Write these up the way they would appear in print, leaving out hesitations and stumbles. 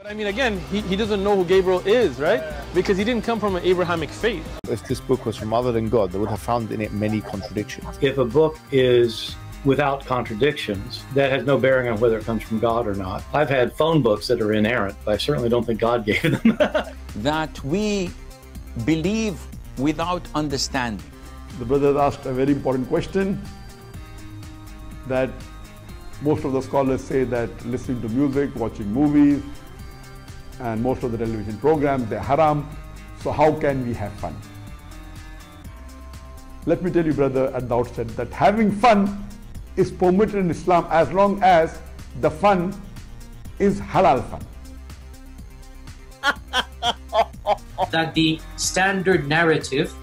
But I mean, again, he doesn't know who Gabriel is, right? Because he didn't come from an Abrahamic faith. If this book was from other than God, they would have found in it many contradictions. If a book is without contradictions, that has no bearing on whether it comes from God or not. I've had phone books that are inerrant, but I certainly don't think God gave them. That we believe without understanding. The brother asked a very important question, that most of the scholars say that listening to music, watching movies, and most of the television programs, they're haram. So how can we have fun? Let me tell you, brother, at the outset, that having fun is permitted in Islam as long as the fun is halal fun. That the standard narrative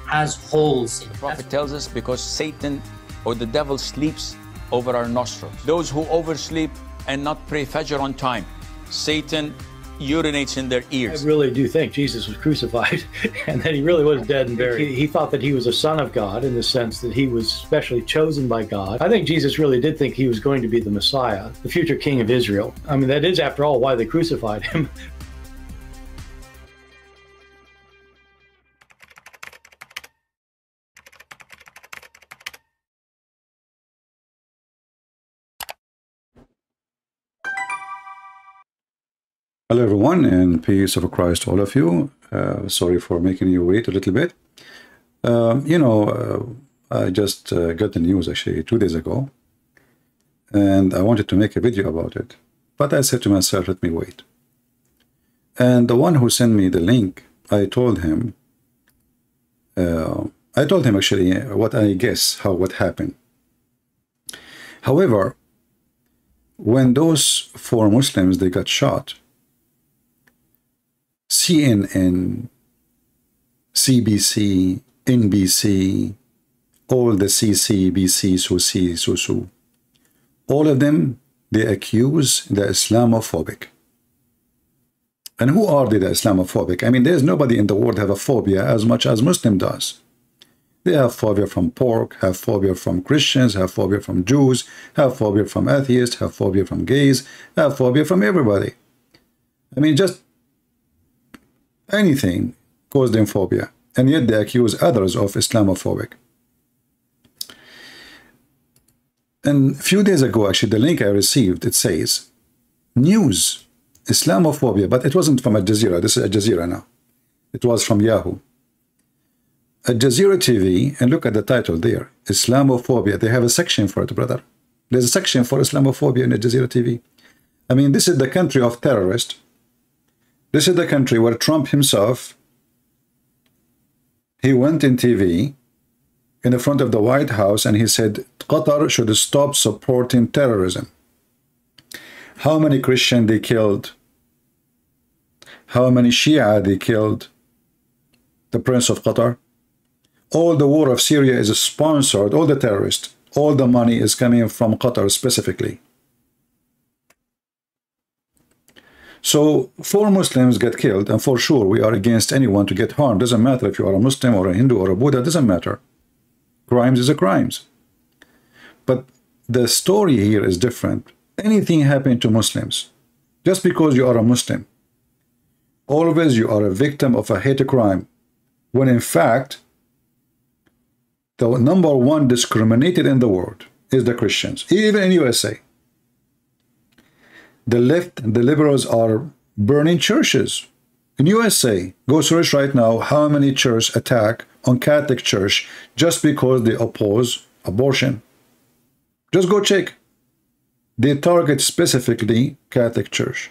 has holes in it. The Prophet tells us because Satan or the devil sleeps over our nostrils. Those who oversleep and not pray Fajr on time, Satan urinates in their ears. I really do think Jesus was crucified and that he really was dead and buried. He thought that he was a son of God in the sense that he was specially chosen by God. I think Jesus really did think he was going to be the Messiah, the future king of Israel. I mean, that is, after all, why they crucified him. Hello everyone, and peace of Christ to all of you. Sorry for making you wait a little bit. I just got the news actually 2 days ago, and I wanted to make a video about it. But I said to myself, let me wait. And the one who sent me the link, I told him actually what I guess what happened. However, when those 4 Muslims, they got shot, CNN, CBC, NBC, all the CCBC, SUSU, all of them, they accuse the Islamophobic. And who are they, the Islamophobic? I mean, there's nobody in the world have a phobia as much as Muslim does. They have phobia from pork, have phobia from Christians, have phobia from Jews, have phobia from atheists, have phobia from gays, have phobia from everybody. I mean, just anything caused them phobia, and yet they accuse others of Islamophobic. And a few days ago, actually, the link I received, it says, news, Islamophobia, but it wasn't from Al Jazeera. This is Al Jazeera now. It was from Yahoo. Al Jazeera TV, and look at the title there, Islamophobia. They have a section for it, brother. There's a section for Islamophobia in Al Jazeera TV. I mean, this is the country of terrorists. This is the country where Trump himself, he went in TV in the front of the White House and he said, Qatar should stop supporting terrorism. How many Christians they killed? How many Shia they killed? The Prince of Qatar. All the war of Syria is sponsored, all the terrorists, all the money is coming from Qatar specifically. So 4 Muslims get killed, and for sure we are against anyone to get harmed. Doesn't matter if you are a Muslim or a Hindu or a Buddha, doesn't matter. Crimes is a crimes. But the story here is different. Anything happening to Muslims, just because you are a Muslim, always you are a victim of a hate crime, when in fact the #1 discriminated in the world is the Christians, even in USA. The left and the liberals are burning churches. In USA, go search right now how many churches attack on Catholic Church just because they oppose abortion. Just go check. They target specifically Catholic Church.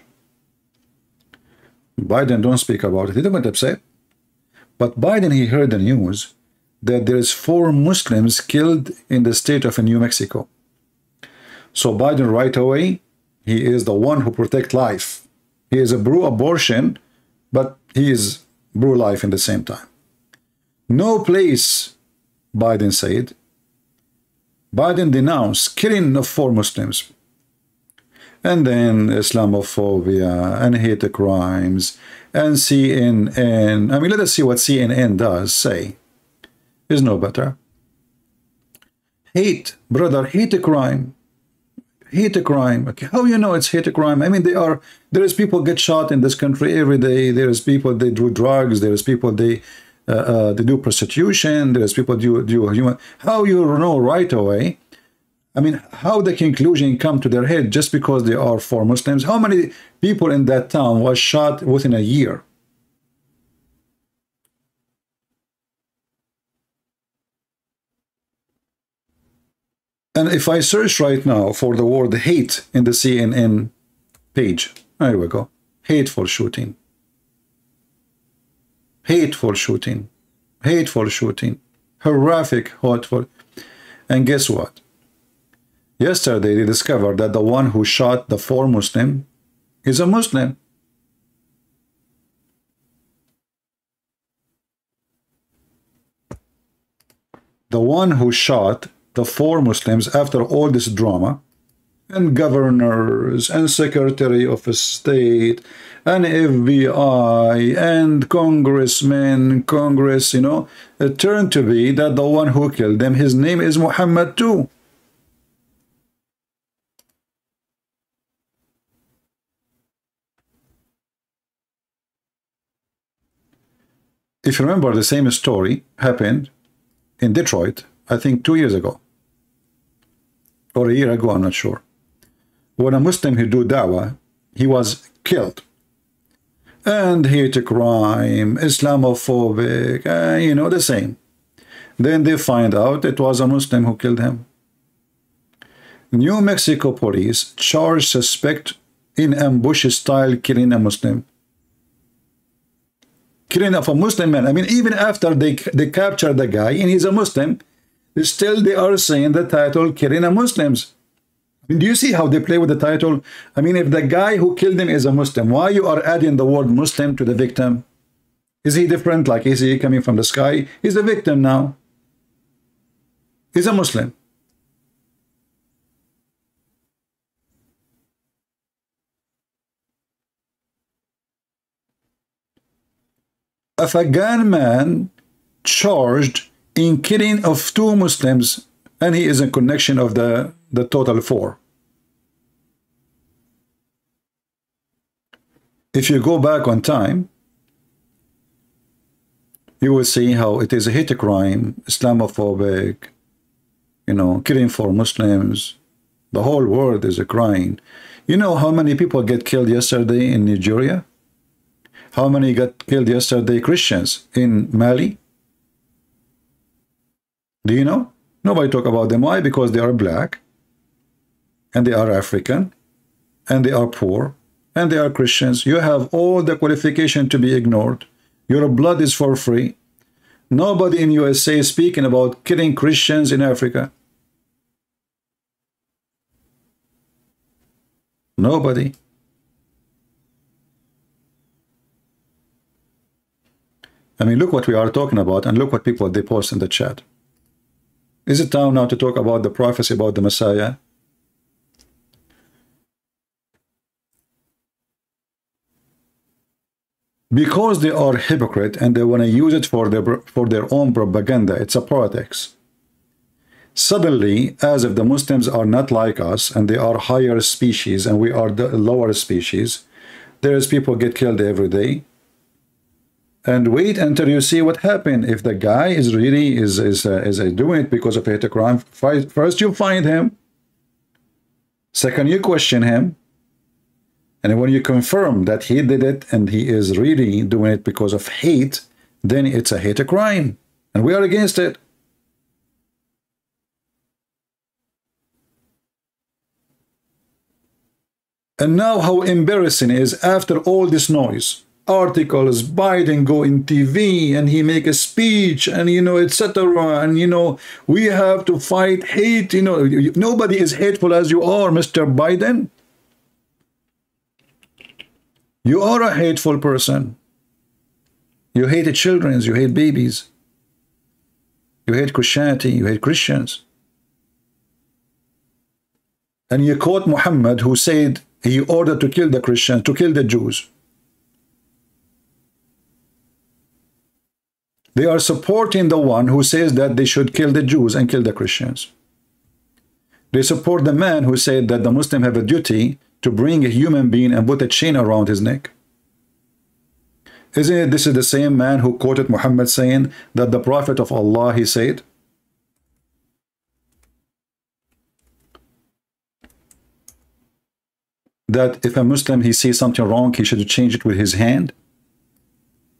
Biden don't speak about it. He don't get upset. But Biden, he heard the news that there is 4 Muslims killed in the state of New Mexico. So Biden right away, he is the one who protects life. He is a pro-abortion, but he is pro-life in the same time. No place, Biden said. Biden denounced killing of 4 Muslims. And then Islamophobia and hate crimes and CNN. I mean, let us see what CNN does say. Is no better. Hate, brother, hate a crime. Hate crime. Okay, how you know it's hate crime? I mean, there is people get shot in this country every day. There is people they do drugs. There is people they do prostitution. There is people do human. How you know right away? I mean, how the conclusion come to their head just because they are for Muslims? How many people in that town was shot within a year? And if I search right now for the word hate in the CNN page, there we go. Hateful shooting. Hateful shooting. Hateful shooting. Horrific, hateful. And guess what? Yesterday they discovered that the one who shot the 4 Muslim is a Muslim. The one who shot the 4 Muslims after all this drama, and governors and Secretary of State and FBI and congressmen, Congress, you know, it turned to be that the one who killed them, his name is Muhammad too. If you remember, the same story happened in Detroit, I think 2 years ago. Or a year ago, I'm not sure. When a Muslim who do da'wah, he was killed. And hate crime, Islamophobic, you know, the same. Then they find out it was a Muslim who killed him. New Mexico police charge suspect in ambush style killing a Muslim. Killing of a Muslim man. I mean, even after they capture the guy and he's a Muslim, still they are saying the title killing a Muslims. I mean, do you see how they play with the title? I mean, if the guy who killed him is a Muslim, why you are adding the word Muslim to the victim? Is he different? Like, is he coming from the sky? He's a victim now. He's a Muslim. If a gunman charged in killing of 2 Muslims, and he is in connection of the total 4. If you go back on time, you will see how it is a hate crime, Islamophobic, you know, killing for Muslims. The whole world is crying. You know how many people get killed yesterday in Nigeria? How many got killed yesterday, Christians, in Mali? Do you know? Nobody talk about them. Why? Because they are black, and they are African, and they are poor, and they are Christians. You have all the qualification to be ignored. Your blood is for free. Nobody in USA is speaking about killing Christians in Africa. Nobody. I mean, look what we are talking about, and look what people they post in the chat. Is it time now to talk about the prophecy about the Messiah? Because they are hypocrite and they want to use it for their own propaganda, it's a politics. Suddenly, as if the Muslims are not like us and they are higher species and we are the lower species, there is people get killed every day. And wait until you see what happened. If the guy is really is doing it because of hate crime, first you find him. Second, you question him. And when you confirm that he did it and he is really doing it because of hate, then it's a hate crime. And we are against it. And now how embarrassing is after all this noise. Articles, Biden go in TV and he make a speech and, you know, etc. And, you know, we have to fight hate. You know, nobody is hateful as you are, Mr. Biden. You are a hateful person. You hate children, you hate babies. You hate Christianity, you hate Christians. And you quote Muhammad, who said he ordered to kill the Christians, to kill the Jews. They are supporting the one who says that they should kill the Jews and kill the Christians. They support the man who said that the Muslim have a duty to bring a human being and put a chain around his neck. Isn't it this is the same man who quoted Muhammad saying that the Prophet of Allah, he said, that if a Muslim, he sees something wrong, he should change it with his hand?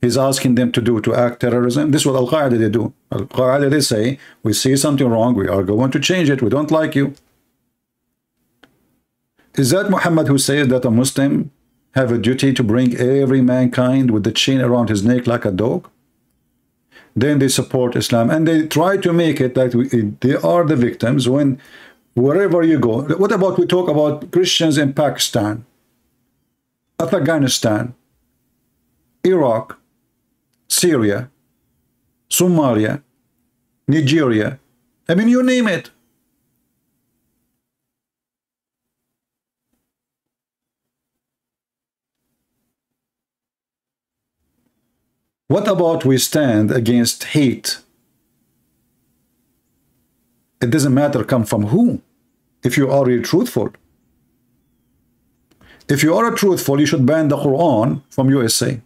He's asking them to act terrorism. This is what Al-Qaeda they do. Al-Qaeda, they say, we see something wrong, we are going to change it, we don't like you. Is that Muhammad who says that a Muslim have a duty to bring every mankind with the chain around his neck like a dog? Then they support Islam, and they try to make it that they are the victims when wherever you go. What about we talk about Christians in Pakistan, Afghanistan, Iraq, Syria, Somalia, Nigeria, I mean, you name it. What about we stand against hate? It doesn't matter come from who, if you are really truthful. If you are truthful, you should ban the Quran from USA.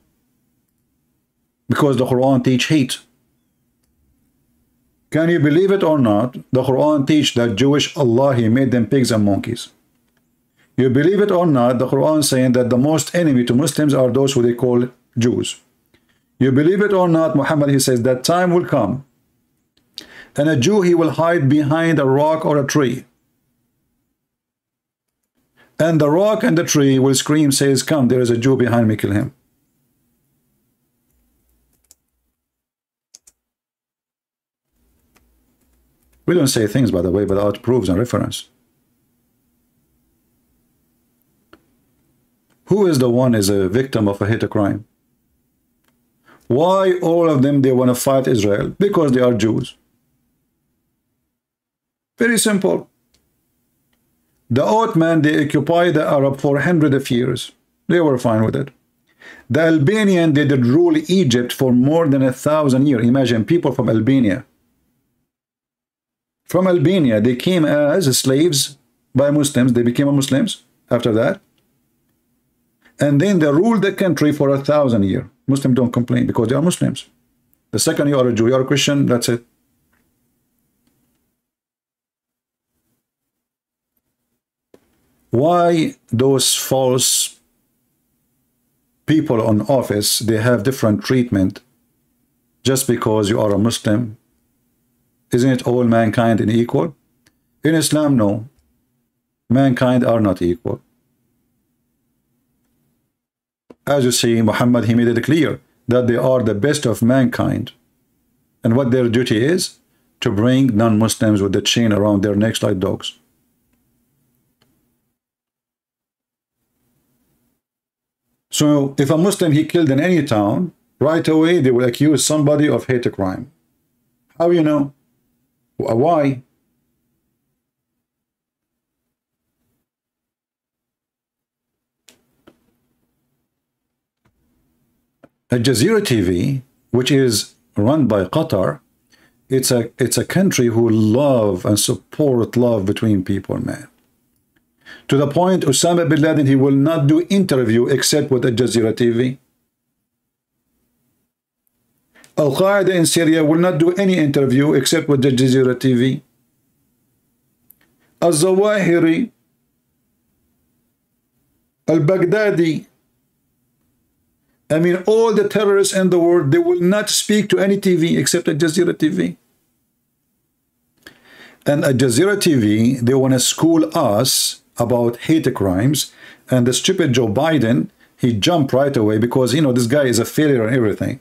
Because the Quran teach hate. Can you believe it or not? The Quran teach that Jewish Allah, he made them pigs and monkeys. You believe it or not, the Quran saying that the most enemy to Muslims are those who they call Jews. You believe it or not, Muhammad, he says that time will come and a Jew, he will hide behind a rock or a tree. And the rock and the tree will scream, says, come, there is a Jew behind me, kill him. We don't say things, by the way, without proofs and reference. Who is the one is a victim of a hate crime? Why all of them, they want to fight Israel? Because they are Jews. Very simple. The Ottoman, they occupied the Arab for hundreds of years. They were fine with it. The Albanian, they did rule Egypt for more than 1,000 years. Imagine people from Albania. From Albania, they came as slaves by Muslims. They became Muslims after that. And then they ruled the country for 1,000 years. Muslims don't complain because they are Muslims. The second you are a Jew, you are a Christian, that's it. Why those false people on office, they have different treatment just because you are a Muslim? Isn't it all mankind is equal? In Islam, no. Mankind are not equal. As you see, Muhammad, he made it clear that they are the best of mankind. And what their duty is? To bring non-Muslims with the chain around their necks like dogs. So if a Muslim, he killed in any town, right away they will accuse somebody of hate crime. How you know? Why? Al Jazeera TV, which is run by Qatar, it's a country who love and support love between people, man. To the point, Osama bin Laden, he will not do interview except with Al Jazeera TV. Al-Qaeda in Syria will not do any interview except with Al Jazeera TV. Al-Zawahiri, Al-Baghdadi, I mean, all the terrorists in the world, they will not speak to any TV except Al Jazeera TV. And Al Jazeera TV, they want to school us about hate crimes. And the stupid Joe Biden, he jumped right away because, you know, this guy is a failure in everything.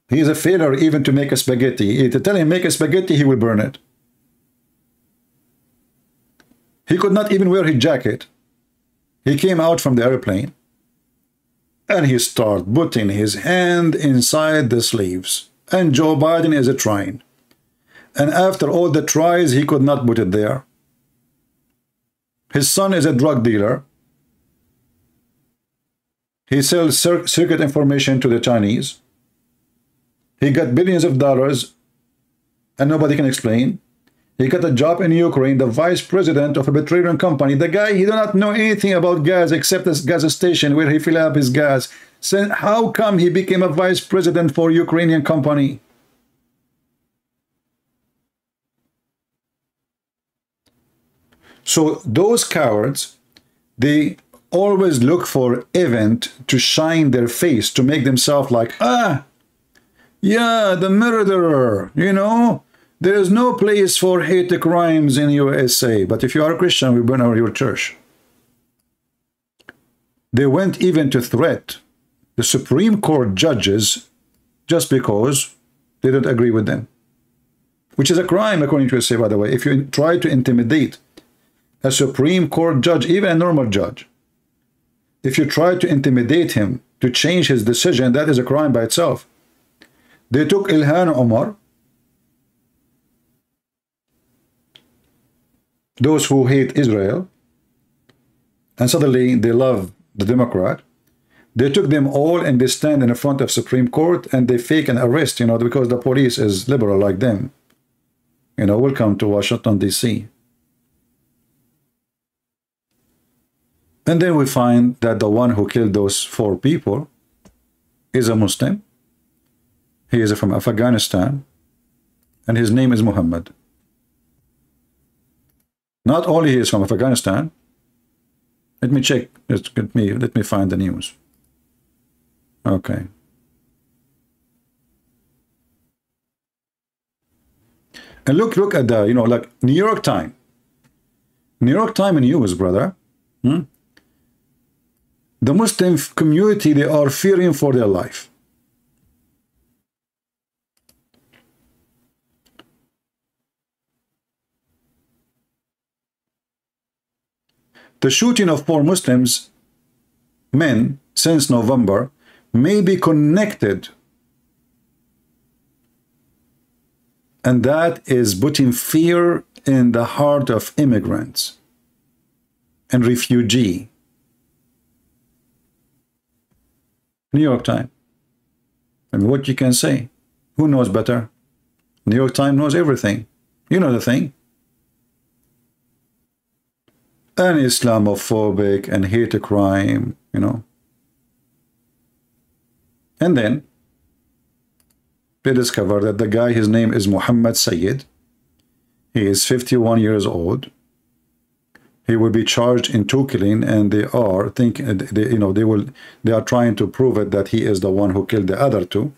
He is a failure even to make a spaghetti. If you tell him make a spaghetti, he will burn it. He could not even wear his jacket. He came out from the airplane and he started putting his hand inside the sleeves. And Joe Biden is trying. And after all the tries, he could not put it there. His son is a drug dealer. He sells secret information to the Chinese. He got billions of dollars and nobody can explain. He got a job in Ukraine, the vice president of a petroleum company. The guy, he do not know anything about gas except this gas station where he fill up his gas. So how come he became a vice president for Ukrainian company? So those cowards, they always look for event to shine their face, to make themselves like, ah, yeah, the murderer, you know. There is no place for hate crimes in USA. But if you are a Christian, we burn your church. They went even to threat the Supreme Court judges just because they don't agree with them. Which is a crime, according to USA, by the way. If you try to intimidate a Supreme Court judge, even a normal judge, if you try to intimidate him to change his decision, that is a crime by itself. They took Ilhan Omar, those who hate Israel, and suddenly they love the Democrat. They took them all and they stand in front of Supreme Court and they fake an arrest, you know, because the police is liberal like them. You know, welcome to Washington, D.C. And then we find that the one who killed those 4 people is a Muslim. He is from Afghanistan, and his name is Muhammad. Not only he is from Afghanistan. Let me check. Let me find the news. Okay. And look at the, you know, like New York Times. New York Times news, brother. The Muslim community, they are fearing for their life. The shooting of 4 Muslims men since November may be connected, and that is putting fear in the heart of immigrants and refugees. New York Times. And what you can say? Who knows better? New York Times knows everything. You know the thing. An Islamophobic and hate a crime, you know. And then they discover that the guy, his name is Muhammad Sayyid. He is 51 years old. He will be charged in 2 killing, and they are thinking, they are trying to prove it that he is the one who killed the other 2.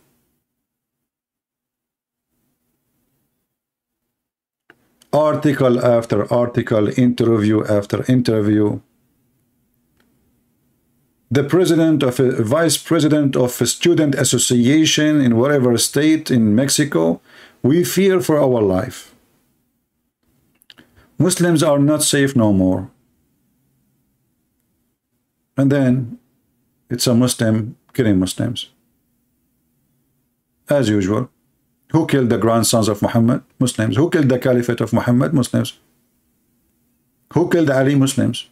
Article after article, interview after interview. The president of a vice president of a student association in whatever state in Mexico, we fear for our life. Muslims are not safe no more. And then it's a Muslim killing Muslims. As usual. Who killed the grandsons of Muhammad? Muslims. Who killed the caliphate of Muhammad? Muslims. Who killed Ali? Muslims.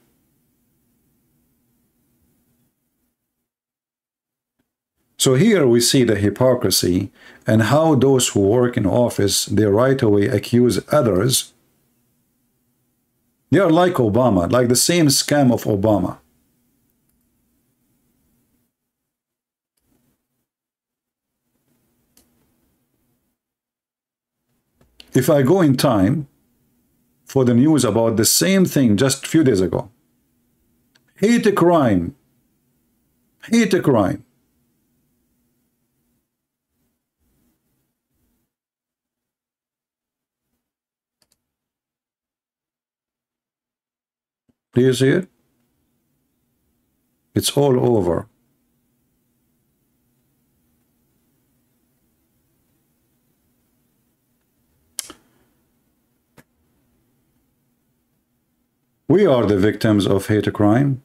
So here we see the hypocrisy and how those who work in office, they right away accuse others. They are like Obama, like the same scam of Obama. If I go in time for the news about the same thing just a few days ago, hate a crime, hate a crime. Do you see it? It's all over. We are the victims of hate crime.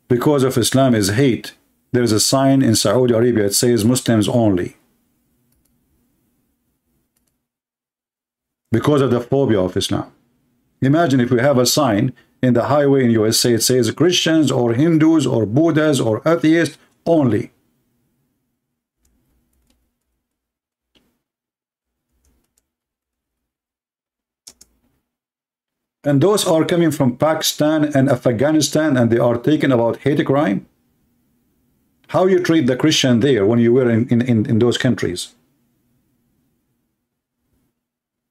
Because of Islam is hate, there is a sign in Saudi Arabia, it says Muslims only. Because of the phobia of Islam. Imagine if we have a sign in the highway in USA, it says Christians or Hindus or Buddhas or atheists only. And those are coming from Pakistan and Afghanistan, and they are taken about hate crime. How you treat the Christian there when you were in those countries?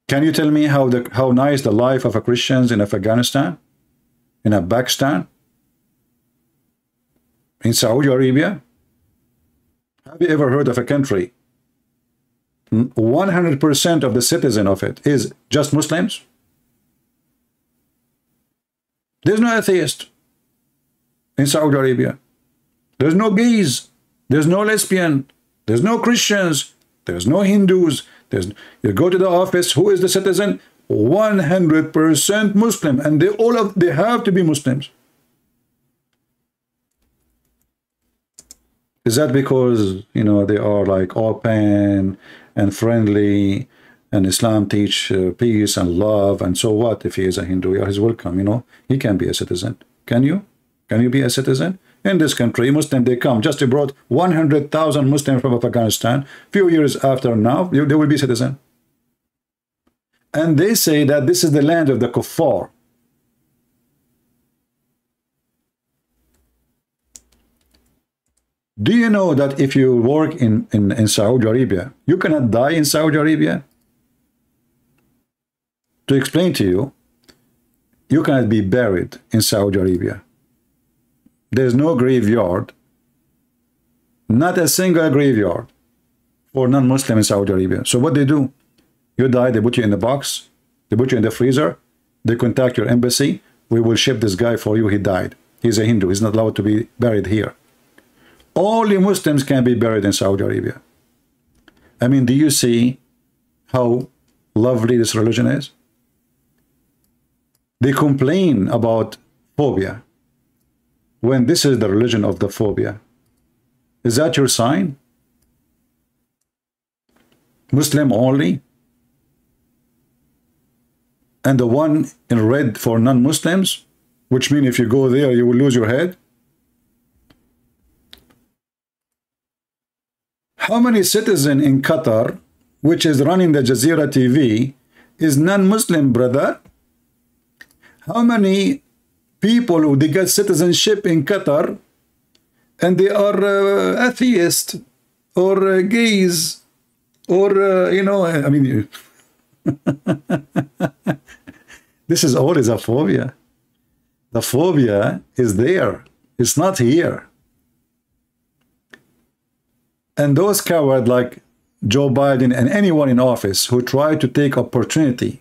Can you tell me how nice the life of a Christians in Afghanistan, in Pakistan, in Saudi Arabia? Have you ever heard of a country 100% of the citizen of it is just Muslims? There's no atheist in Saudi Arabia. There's no gays. There's no lesbian. There's no Christians. There's no Hindus. You go to the office, who is the citizen? 100% Muslim, and they have to be Muslims. Is that because, you know, they are like open and friendly, and Islam teach peace and love, and so what if he is a Hindu? He's welcome, you know. He can be a citizen. Can you? Can you be a citizen? In this country, Muslim, they come. Just they brought 100,000 Muslims from Afghanistan. Few years after now, they will be citizen. And they say that this is the land of the kuffar. Do you know that if you work in Saudi Arabia, you cannot die in Saudi Arabia? To explain to you, you cannot be buried in Saudi Arabia. There's no graveyard, not a single graveyard for non-Muslim in Saudi Arabia. So what they do, you die, they put you in the box, they put you in the freezer, they contact your embassy, we will ship this guy for you, he died. He's a Hindu, he's not allowed to be buried here. Only Muslims can be buried in Saudi Arabia. I mean, do you see how lovely this religion is? They complain about phobia, when this is the religion of the phobia. Is that your sign? Muslim only? And the one in red for non-Muslims, which means if you go there, you will lose your head? How many citizens in Qatar, which is running the Jazeera TV, is non-Muslim, brother? How many people who they get citizenship in Qatar and they are atheists or gays or you know, I mean this is always a phobia. The phobia is there, it's not here. And those cowards like Joe Biden and anyone in office who try to take opportunity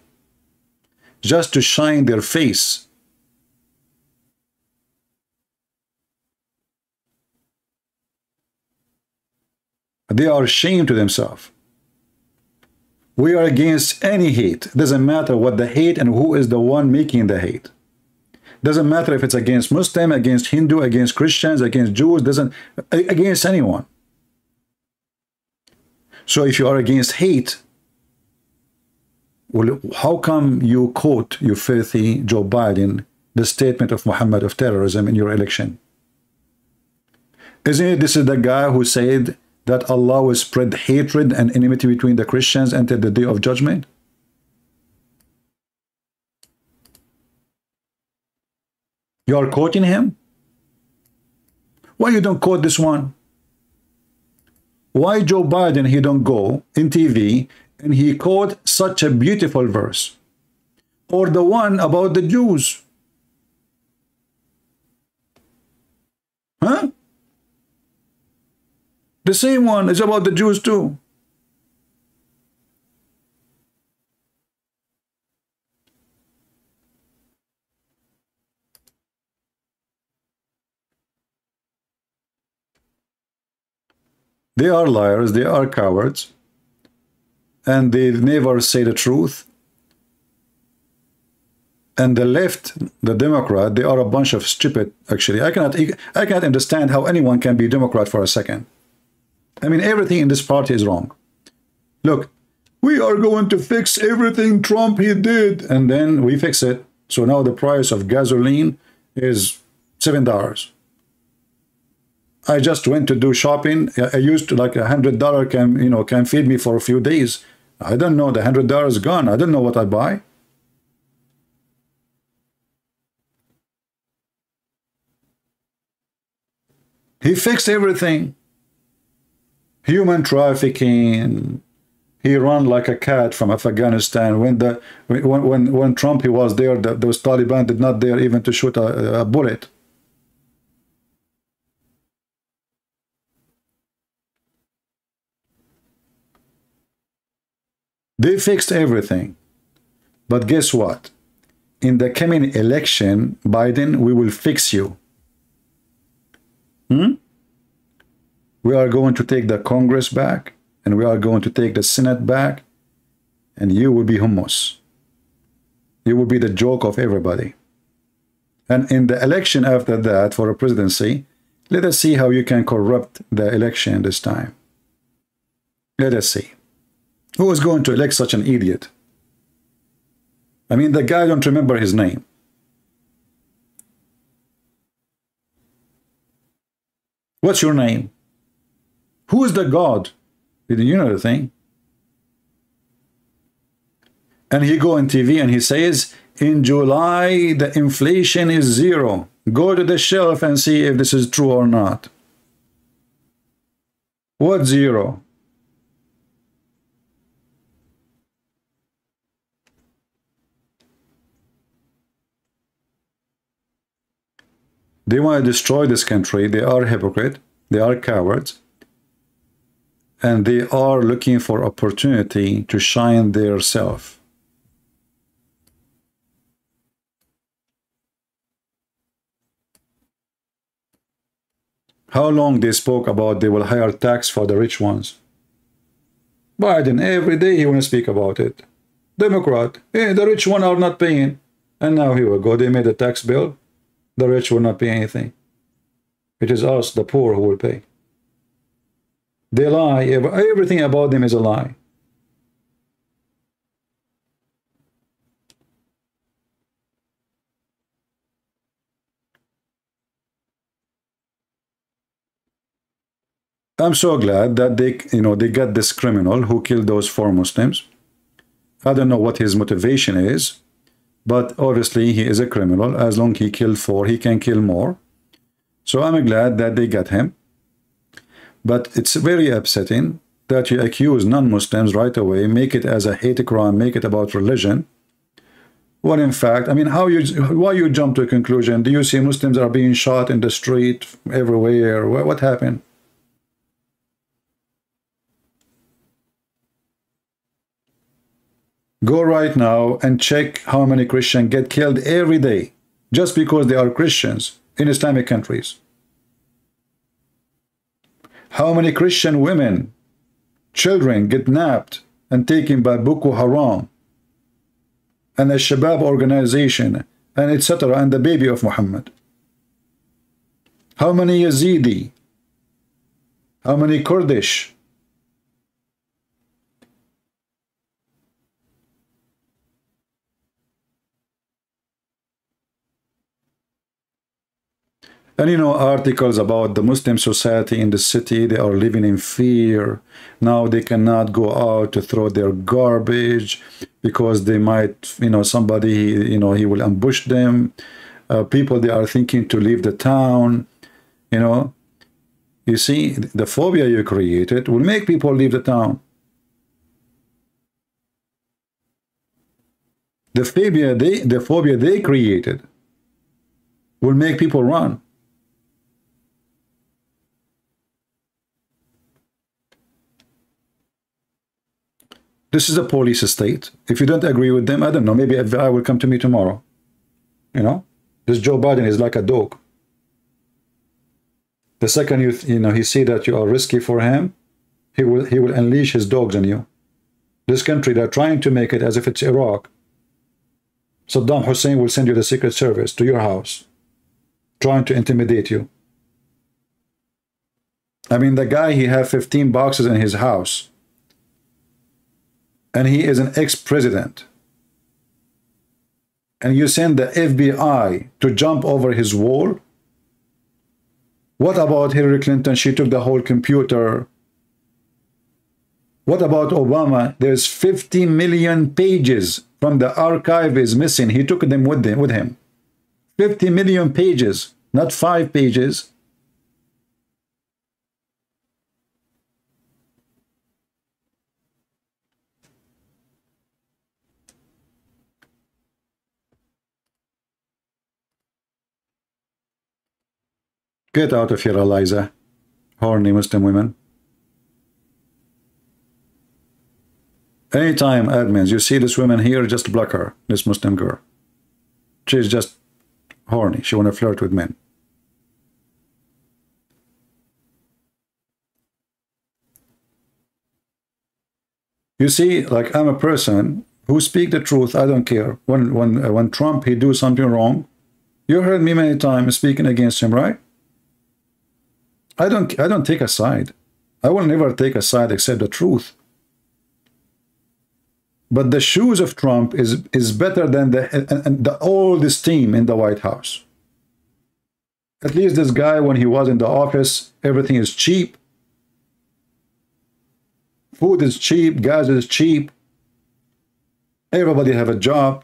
just to shine their face, they are ashamed to themselves. We are against any hate. Doesn't matter what the hate and who is the one making the hate. Doesn't matter if it's against Muslim, against Hindu, against Christians, against Jews, against anyone. So if you are against hate, well, how come you quote, you filthy Joe Biden, the statement of Muhammad of terrorism in your election? Isn't it this is the guy who said that Allah will spread hatred and enmity between the Christians until the day of judgment? You are quoting him? Why you don't quote this one? Why Joe Biden, he don't go in TV and he quote such a beautiful verse? Or the one about the Jews? Huh? The same one is about the Jews too. They are liars, they are cowards, and they never say the truth. And the left, the Democrat, they are a bunch of stupid, actually. I cannot understand how anyone can be Democrat for a second. I mean, everything in this party is wrong. Look, we are going to fix everything Trump he did, and then we fix it. So now the price of gasoline is $7. I just went to do shopping. I used to like $100 can feed me for a few days. I don't know, the $100 is gone. I don't know what I buy. He fixed everything. Human trafficking. He ran like a cat from Afghanistan. When Trump he was there, those Taliban did not dare even to shoot a bullet. They fixed everything. But guess what? In the coming election, Biden, we will fix you. We are going to take the Congress back, and we are going to take the Senate back, and you will be hummus. You will be the joke of everybody. And in the election after that, for a presidency, let us see how you can corrupt the election this time. Let us see. Who is going to elect such an idiot? I mean, the guy, I don't remember his name. What's your name? Who is the God? You know the thing. And he go on TV and he says, in July, the inflation is 0. Go to the shelf and see if this is true or not. What 0? They want to destroy this country. They are hypocrite. They are cowards. And they are looking for opportunity to shine their self. How long they spoke about they will hire tax for the rich ones. Biden, every day he want to speak about it. Democrat, the rich ones are not paying. And now here we go, they made a tax bill. The rich will not pay anything. It is us, the poor, who will pay. They lie. Everything about them is a lie. I'm so glad that they got this criminal who killed those 4 Muslims. I don't know what his motivation is, but obviously he is a criminal. As long as he killed 4, he can kill more. So I'm glad that they got him. But it's very upsetting that you accuse non-Muslims right away, make it as a hate crime, make it about religion. Well, in fact, I mean, why you jump to a conclusion? Do you see Muslims are being shot in the street everywhere? What happened? Go right now and check how many Christians get killed every day just because they are Christians in Islamic countries. How many Christian women, children get nabbed and taken by Boko Haram and the Shabab organization and etc. and the baby of Muhammad. How many Yazidi? How many Kurdish? And you know, articles about the Muslim society in the city, they are living in fear. Now they cannot go out to throw their garbage because they might, you know, somebody, you know, he will ambush them. People, they are thinking to leave the town, you know. You see, the phobia you created will make people leave the town. The phobia they created will make people run. This is a police state. If you don't agree with them, I don't know, maybe FBI will come to me tomorrow. You know, this Joe Biden is like a dog. The second you know he see that you are risky for him, he will unleash his dogs on you. This country, they're trying to make it as if it's Iraq. Saddam Hussein will send you the Secret Service to your house, trying to intimidate you. I mean, the guy, he had 15 boxes in his house. And he is an ex-president. And you send the FBI to jump over his wall? What about Hillary Clinton? She took the whole computer. What about Obama? There's 50 million pages from the archive is missing. He took them with him. 50 million pages, not 5 pages. Get out of here, Eliza. Horny Muslim women. Anytime, admins, you see this woman here, just block her, this Muslim girl. She's just horny. She want to flirt with men. You see, like, I'm a person who speak the truth. I don't care. When Trump, he do something wrong, you heard me many times speaking against him, right? I don't take a side. I will never take a side except the truth. But the shoes of Trump is better than the oldest team in the White House. At least this guy, when he was in the office, everything is cheap. Food is cheap, gas is cheap. Everybody have a job.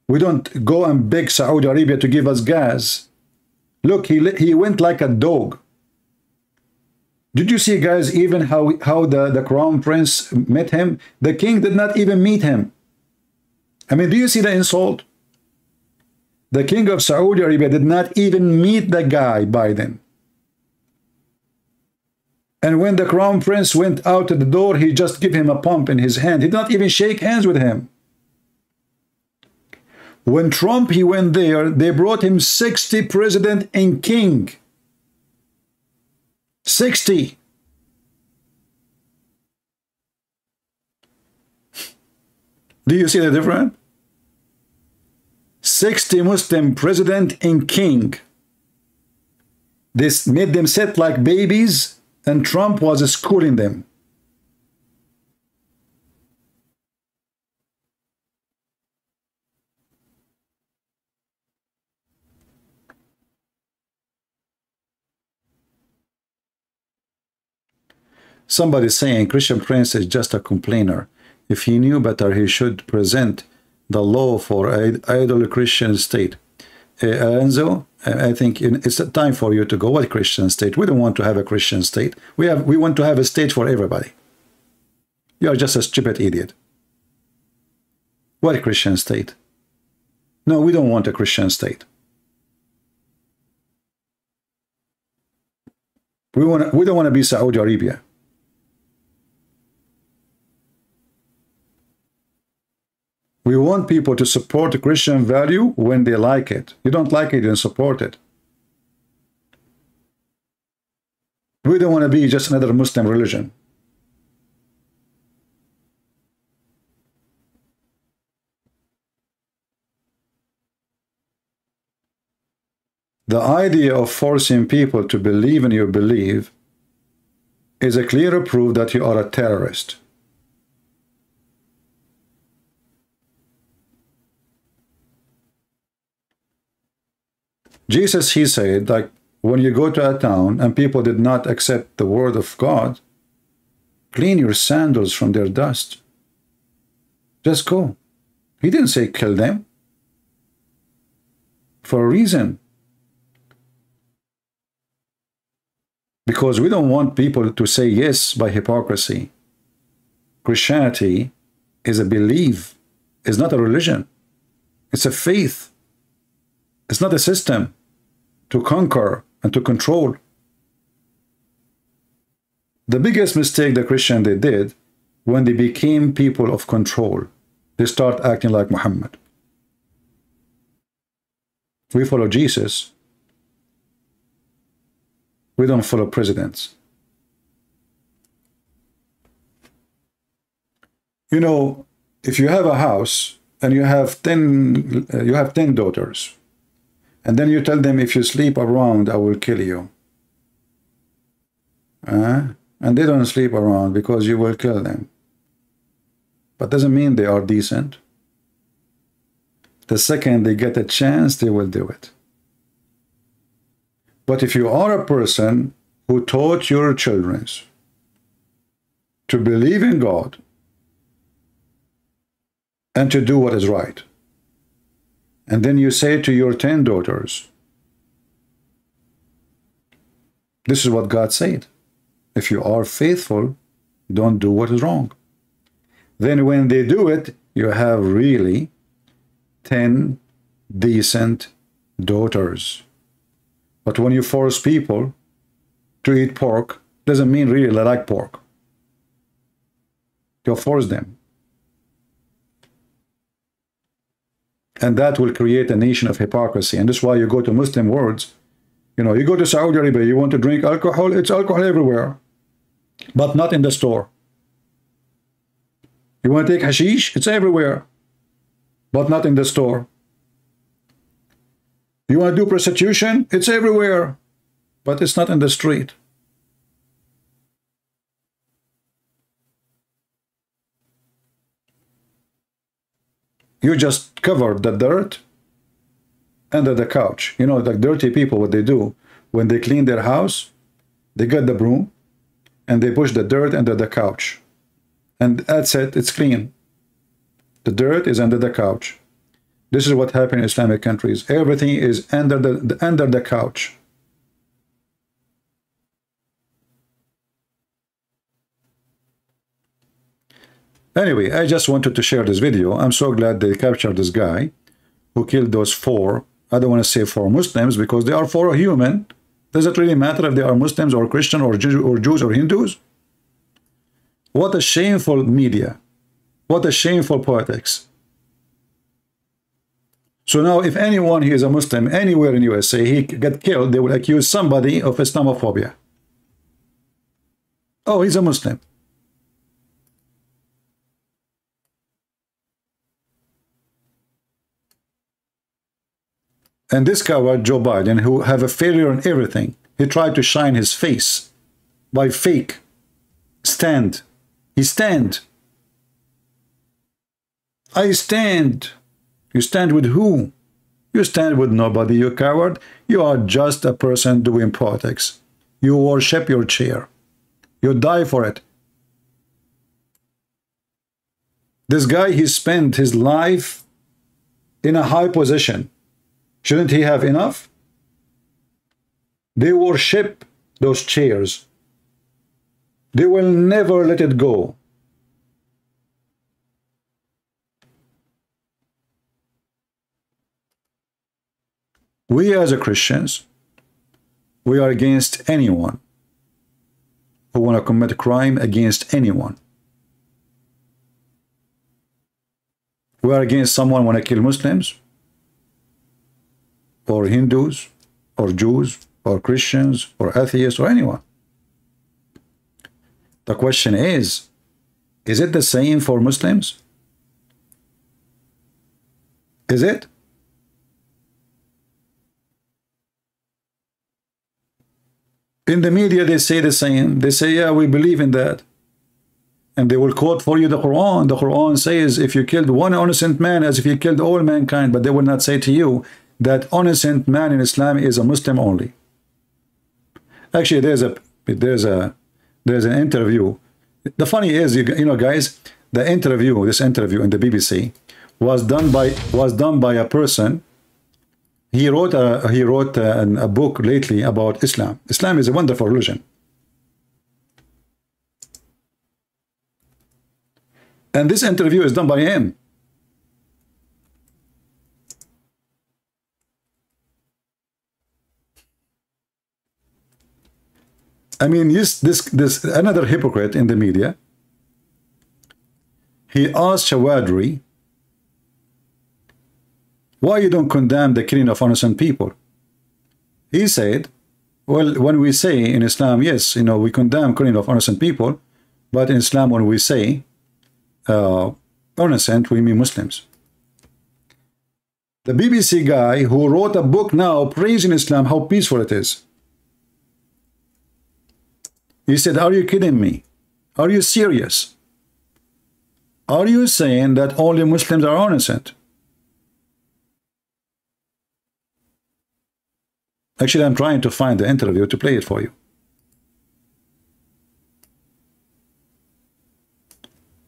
We don't go and beg Saudi Arabia to give us gas. Look, he went like a dog. Did you see, guys, even how the crown prince met him? The king did not even meet him. I mean, do you see the insult? The king of Saudi Arabia did not even meet the guy, Biden. And when the crown prince went out to the door, he just gave him a pump in his hand. He did not even shake hands with him. When Trump, he went there, they brought him 60 president and king. 60. Do you see the difference? 60 Muslim president and king. This made them sit like babies, and Trump was schooling them. Somebody saying Christian Prince is just a complainer. If he knew better, he should present the law for idol Christian state. Enzo, I think it's time for you to go. What Christian state? We don't want to have a Christian state. We want to have a state for everybody. You are just a stupid idiot. What Christian state? No, we don't want a Christian state. We don't want to be Saudi Arabia. We want people to support the Christian value when they like it. You don't like it, then support it. We don't want to be just another Muslim religion. The idea of forcing people to believe in your belief is a clear proof that you are a terrorist. Jesus, he said, like, when you go to a town and people did not accept the word of God, clean your sandals from their dust. Just go. He didn't say kill them. For a reason. Because we don't want people to say yes by hypocrisy. Christianity is a belief. It's not a religion. It's a faith. It's not a system to conquer and to control. The biggest mistake the Christians they did when they became people of control, they start acting like Muhammad. We follow Jesus. We don't follow presidents. You know, if you have a house and you have 10 daughters, and then you tell them, if you sleep around, I will kill you. And they don't sleep around because you will kill them. But doesn't mean they are decent. The second they get a chance, they will do it. But if you are a person who taught your children to believe in God and to do what is right, and then you say to your 10 daughters, this is what God said. If you are faithful, don't do what is wrong. Then when they do it, you have really 10 decent daughters. But when you force people to eat pork, doesn't mean really they like pork. You force them. And that will create a nation of hypocrisy. And that's why you go to Muslim worlds. You know, you go to Saudi Arabia, you want to drink alcohol, it's alcohol everywhere. But not in the store. You want to take hashish, it's everywhere. But not in the store. You want to do prostitution, it's everywhere. But it's not in the street. You just cover the dirt under the couch. You know, like dirty people, what they do, when they clean their house, they get the broom and they push the dirt under the couch. And that's it, it's clean. The dirt is under the couch. This is what happened in Islamic countries. Everything is under the couch. Anyway, I just wanted to share this video. I'm so glad they captured this guy who killed those 4. I don't want to say 4 Muslims because they are 4 human. Does it really matter if they are Muslims or Christian or Jews or Hindus? What a shameful media. What a shameful politics. So now if anyone he is a Muslim anywhere in USA, he get killed, they will accuse somebody of Islamophobia. Oh, he's a Muslim. And this coward, Joe Biden, who have a failure in everything, he tried to shine his face by fake stand. He stand. I stand. You stand with who? You stand with nobody, you coward. You are just a person doing politics. You worship your chair. You die for it. This guy, he spent his life in a high position. Shouldn't he have enough? They worship those chairs. They will never let it go. We as a Christians, we are against anyone who want to commit crime against anyone. We are against someone who want to kill Muslims, or Hindus, or Jews, or Christians, or atheists, or anyone. The question is it the same for Muslims? Is it? In the media, they say the same. They say, yeah, we believe in that. And they will quote for you the Quran. The Quran says, if you killed one innocent man, as if you killed all mankind, but they will not say to you that innocent man in Islam is a Muslim only. Actually, there's an interview. The funny is, you know, guys, this interview in the BBC was done by a person. He wrote a book lately about Islam. Islam is a wonderful religion. And this interview is done by him. I mean, yes, this another hypocrite in the media. He asked Chawadri, why you don't condemn the killing of innocent people? He said, well, when we say in Islam, yes, you know, we condemn killing of innocent people, but in Islam, when we say innocent, we mean Muslims. The BBC guy who wrote a book now praising Islam, how peaceful it is. He said, are you kidding me? Are you serious? Are you saying that only Muslims are innocent? Actually, I'm trying to find the interview to play it for you.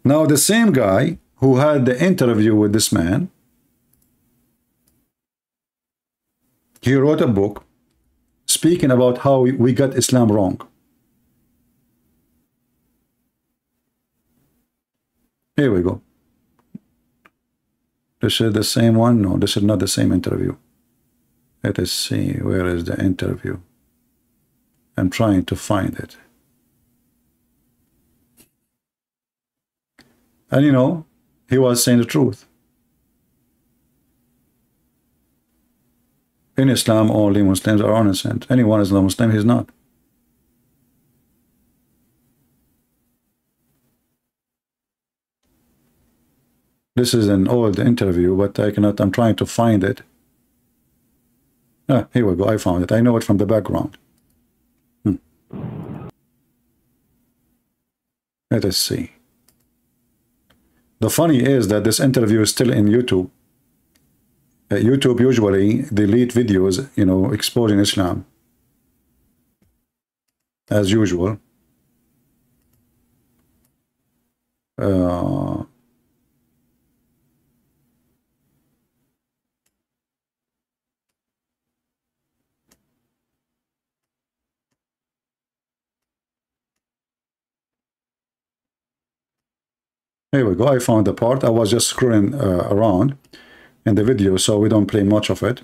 Now, the same guy who had the interview with this man, he wrote a book speaking about how we got Islam wrong. Here we go. This is the same one? No, this is not the same interview. Let us see, where is the interview? I'm trying to find it. And you know, he was saying the truth. In Islam, only Muslims are innocent. Anyone is not Muslim, he's not. This is an old interview, but I'm trying to find it. Ah, here we go, I found it. I know it from the background. Let us see. The funny is that this interview is still in YouTube. YouTube usually delete videos, you know, exposing Islam. As usual. Here we go. I found the part. I was just scrolling around in the video, so we don't play much of it.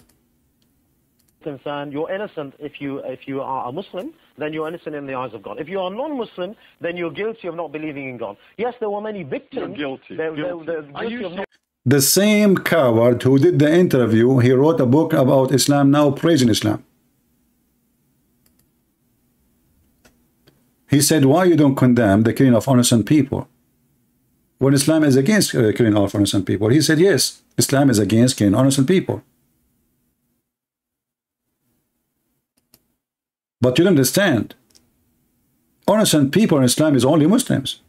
Concerned, you're innocent if you are a Muslim, then you're innocent in the eyes of God. If you are non-Muslim, then you're guilty of not believing in God. Yes, there were many victims. You're guilty. They're guilty of not. The same coward who did the interview, he wrote a book about Islam now, praising Islam. He said, why you don't condemn the killing of innocent people? When Islam is against killing all innocent people. He said, yes, Islam is against killing innocent people. But you don't understand. Innocent people in Islam is only Muslims.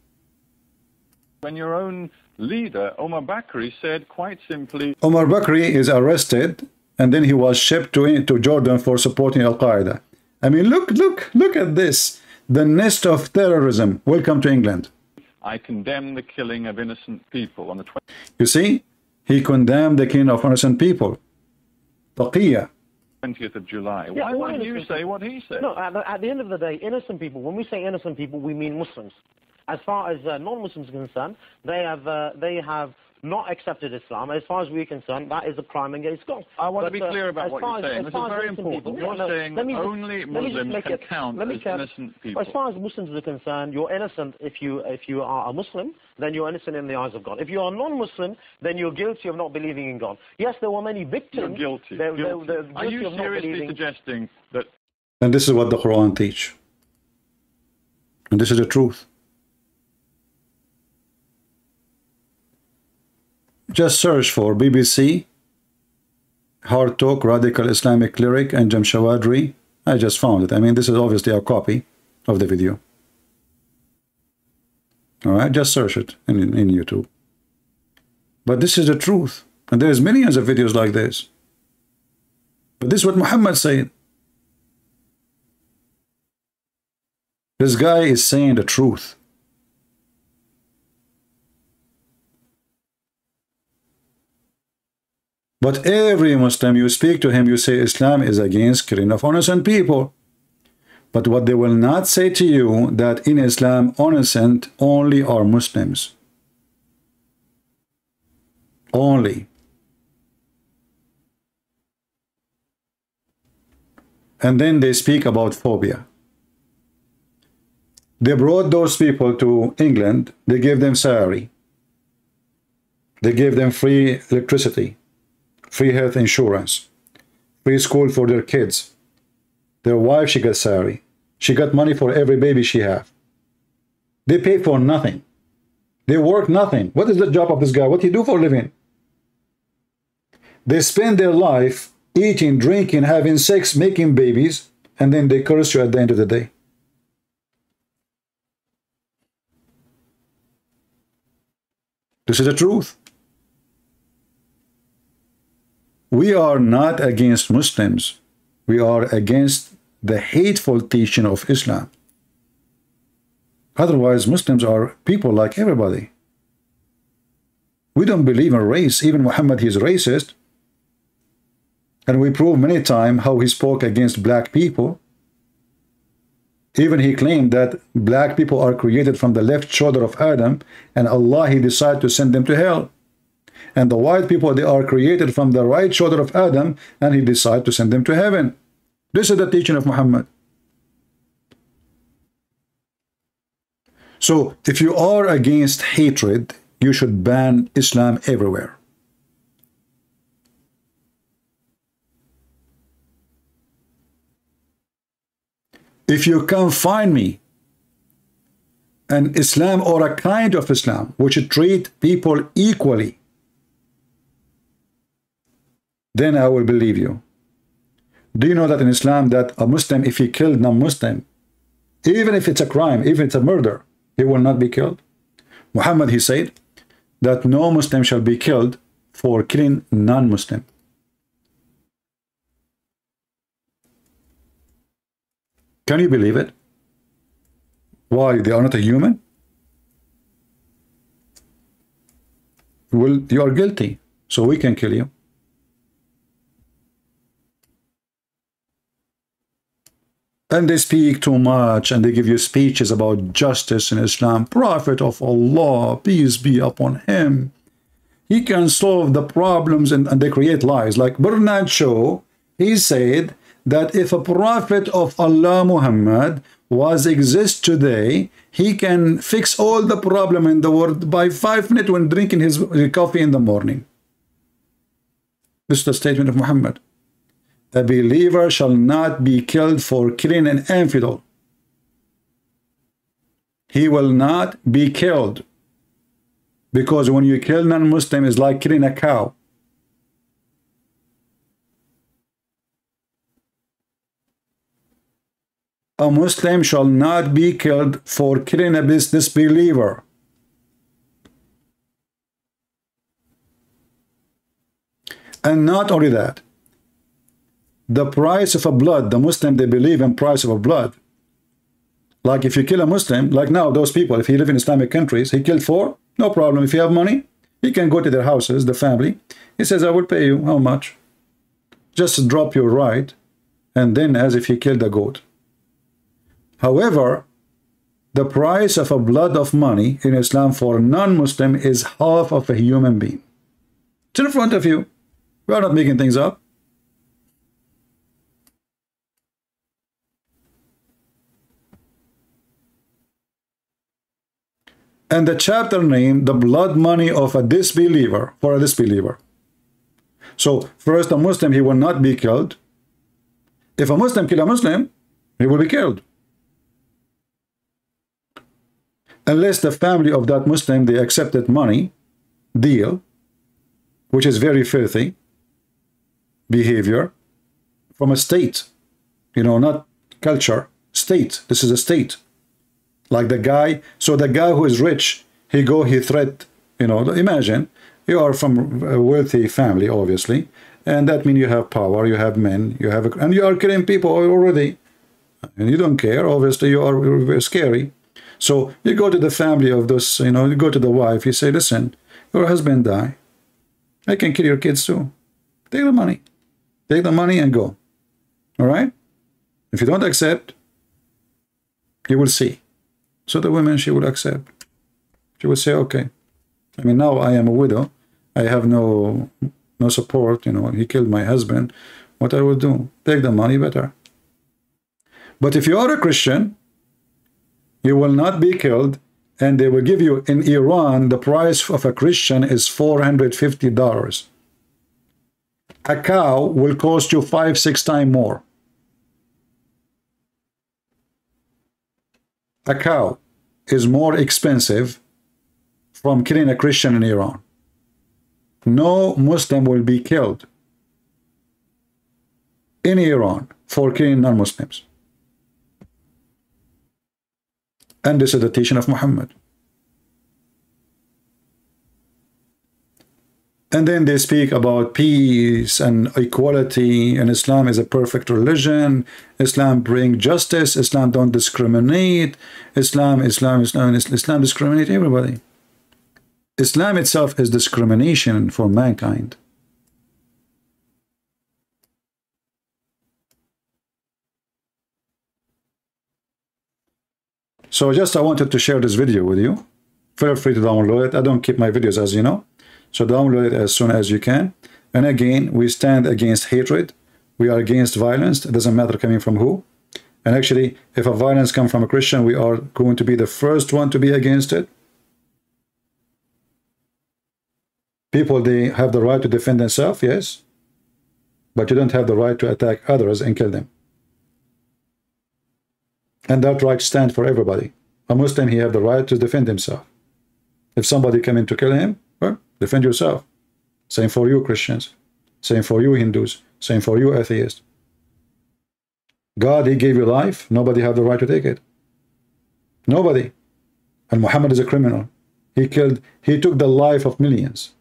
When your own leader, Omar Bakri, said quite simply... Omar Bakri is arrested, and then he was shipped to Jordan for supporting Al-Qaeda. I mean, look at this. The nest of terrorism. Welcome to England. I condemn the killing of innocent people on the 20th. You see, he condemned the killing of innocent people. Taqiyya. 20th of July. Yeah, why don't you say what he said? No, at the end of the day, innocent people, when we say innocent people, we mean Muslims. As far as non-Muslims are concerned, they have not accepted Islam. As far as we're concerned, that is a crime against God. I want to be clear about what you're saying. This is very important. You're saying only Muslims can count as innocent people. As far as Muslims are concerned, you're innocent if you are a Muslim, then you're innocent in the eyes of God. If you are non-Muslim, then you're guilty of not believing in God. Yes, there were many victims. You're guilty. They're guilty are you seriously suggesting that... And this is what the Quran teaches. And this is the truth. Just search for BBC, Hard Talk, Radical Islamic Cleric, and Jam Shawadri. I just found it. I mean, this is obviously a copy of the video. All right, just search it in YouTube. But this is the truth. And there's millions of videos like this. But this is what Muhammad said. This guy is saying the truth. But every Muslim, you speak to him, you say Islam is against killing of innocent people. But what they will not say to you, that in Islam, innocent only are Muslims. Only. And then they speak about phobia. They brought those people to England, they gave them salary. They gave them free electricity, free health insurance, free school for their kids. Their wife, she got salary. She got money for every baby she have. They pay for nothing. They work nothing. What is the job of this guy? What do you do for a living? They spend their life eating, drinking, having sex, making babies, and then they curse you at the end of the day. This is the truth. We are not against Muslims. We are against the hateful teaching of Islam. Otherwise, Muslims are people like everybody. We don't believe in race. Even Muhammad, he's racist. And we prove many times how he spoke against black people. Even he claimed that black people are created from the left shoulder of Adam, and Allah, he decided to send them to hell. And the white people, they are created from the right shoulder of Adam, and he decided to send them to heaven. This is the teaching of Muhammad. So if you are against hatred, you should ban Islam everywhere. If you can find me an Islam or a kind of Islam which treat people equally, then I will believe you. Do you know that in Islam that a Muslim, if he killed non-Muslim, even if it's a crime, even if it's a murder, he will not be killed? Muhammad, he said that no Muslim shall be killed for killing non-Muslim. Can you believe it? Why? They are not a human? Well, you are guilty, so we can kill you. And they speak too much, and they give you speeches about justice in Islam. Prophet of Allah, peace be upon him, he can solve the problems, and they create lies. Like Bernard Shaw, he said that if a prophet of Allah Muhammad was exist today, he can fix all the problem in the world by 5 minutes when drinking his coffee in the morning. This is the statement of Muhammad. A believer shall not be killed for killing an infidel. He will not be killed, because when you kill non-Muslim, it's like killing a cow. A Muslim shall not be killed for killing a disbeliever. And not only that, the price of a blood, the Muslim, they believe in price of a blood. Like if you kill a Muslim, like now those people, if he live in Islamic countries, he killed 4, no problem. If you have money, he can go to their houses, the family. He says, I will pay you. How much? Just drop your right, and then as if he killed a goat. However, the price of a blood of money in Islam for a non-Muslim is half of a human being. It's in front of you. We are not making things up. And the chapter name, the blood money of a disbeliever, for a disbeliever. So first, a Muslim, he will not be killed. If a Muslim kill a Muslim, he will be killed. Unless the family of that Muslim, they accepted money deal, which is very filthy behavior from a state, you know, not culture, state. This is a state. Like the guy, so the guy who is rich, he threat, you know, imagine you are from a wealthy family, obviously, and that means you have power, you have men, you have, and you are killing people already, and you don't care, obviously you are very scary. So you go to the family of this, you know, you go to the wife, you say, listen, your husband died, I can kill your kids too. Take the money. Take the money and go. All right? If you don't accept, you will see. So the woman, she will accept. She will say, okay. I mean, now I am a widow. I have no support. You know, he killed my husband. What I will do? Take the money better. But if you are a Christian, you will not be killed, and they will give you, in Iran, the price of a Christian is $450. A cow will cost you 5-6 times more. A cow is more expensive from killing a Christian in Iran. No Muslim will be killed in Iran for killing non-Muslims. And this is the teaching of Muhammad. And then they speak about peace and equality, and Islam is a perfect religion. Islam brings justice. Islam don't discriminate. Islam discriminate everybody. Islam itself is discrimination for mankind. So I wanted to share this video with you. Feel free to download it. I don't keep my videos, as you know. So download it as soon as you can. And again, we stand against hatred. We are against violence. It doesn't matter coming from who. And actually, if a violence comes from a Christian, we are going to be the first one to be against it. People, they have the right to defend themselves, yes. But you don't have the right to attack others and kill them. And that right stands for everybody. A Muslim, he have the right to defend himself. If somebody come in to kill him, well, defend yourself. Same for you Christians. Same for you Hindus. Same for you atheists. God, he gave you life. Nobody have the right to take it. Nobody. And Muhammad is a criminal. He took the life of millions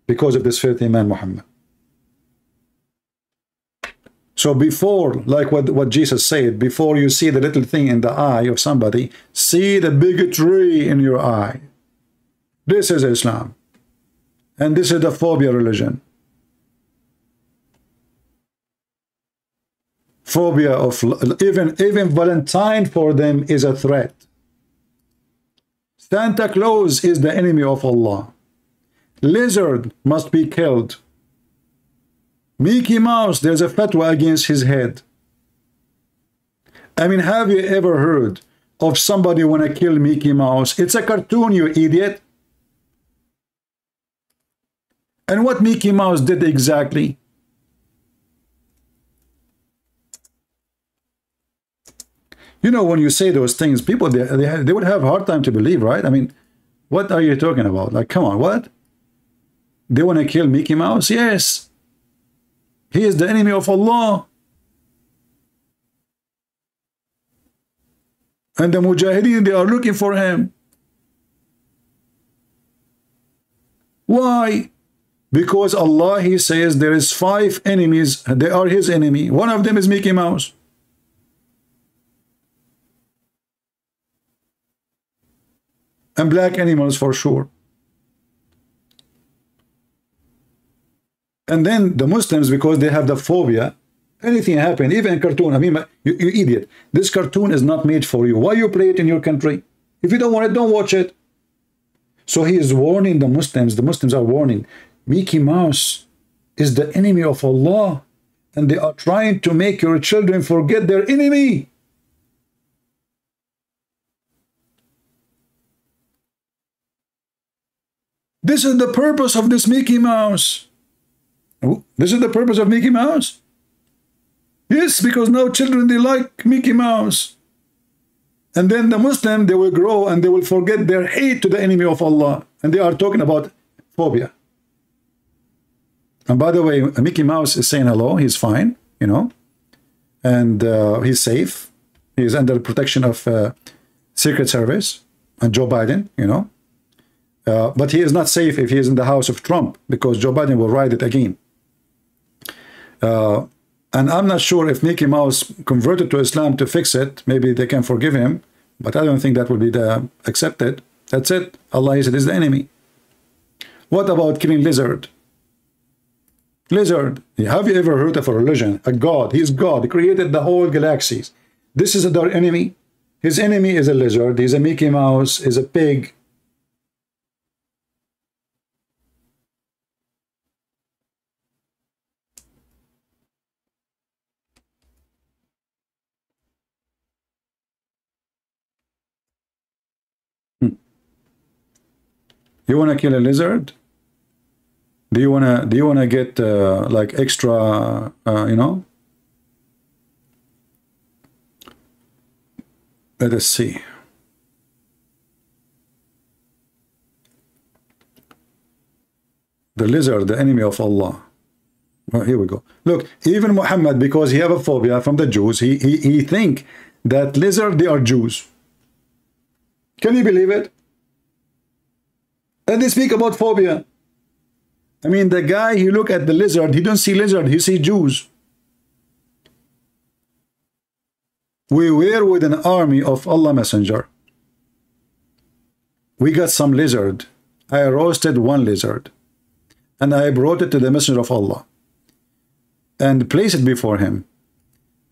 because of this filthy man Muhammad. So before, like what Jesus said, before you see the little thing in the eye of somebody, see the big tree in your eye. This is Islam. And this is the phobia religion. Phobia of even Valentine for them is a threat. Santa Claus is the enemy of Allah. Lizard must be killed. Mickey Mouse, there's a fatwa against his head. I mean, have you ever heard of somebody want to kill Mickey Mouse? It's a cartoon, you idiot. And what Mickey Mouse did exactly? You know, when you say those things, people, they would have a hard time to believe, right? I mean, what are you talking about? Like, come on, what? They want to kill Mickey Mouse? Yes. He is the enemy of Allah. And the Mujahideen, they are looking for him. Why? Because Allah, he says there is 5 enemies. They are his enemy. One of them is Mickey Mouse. And black animals for sure. And then the Muslims, because they have the phobia, anything happen, even cartoon. I mean, you idiot. This cartoon is not made for you. Why you play it in your country? If you don't want it, don't watch it. So he is warning the Muslims. The Muslims are warning. Mickey Mouse is the enemy of Allah. And they are trying to make your children forget their enemy. This is the purpose of this Mickey Mouse. This is the purpose of Mickey Mouse? Yes, because now children, they like Mickey Mouse. And then the Muslim, they will grow and they will forget their hate to the enemy of Allah. And they are talking about phobia. And by the way, Mickey Mouse is saying hello. He's fine, you know. And he's safe. He's under protection of Secret Service and Joe Biden, you know. But he is not safe if he is in the house of Trump, because Joe Biden will ride it again. And I'm not sure if Mickey Mouse converted to Islam to fix it. Maybe they can forgive him, but I don't think that will be accepted. That's it. Allah is the enemy. What about killing lizard? Lizard. Have you ever heard of a religion, a God? He is God. He created the whole galaxies. This is their enemy. His enemy is a lizard. He's a Mickey Mouse. Is a pig. You want to kill a lizard? Do you want to get like extra, you know? Let us see. The lizard, the enemy of Allah. Well, here we go. Look, even Muhammad, because he have a phobia from the Jews, he think that lizard, they are Jews. Can you believe it? And they speak about phobia. I mean, the guy, he look at the lizard, he don't see lizard, he see Jews. We were with an army of Allah Messenger. We got some lizard. I roasted one lizard. And I brought it to the Messenger of Allah. And placed it before him.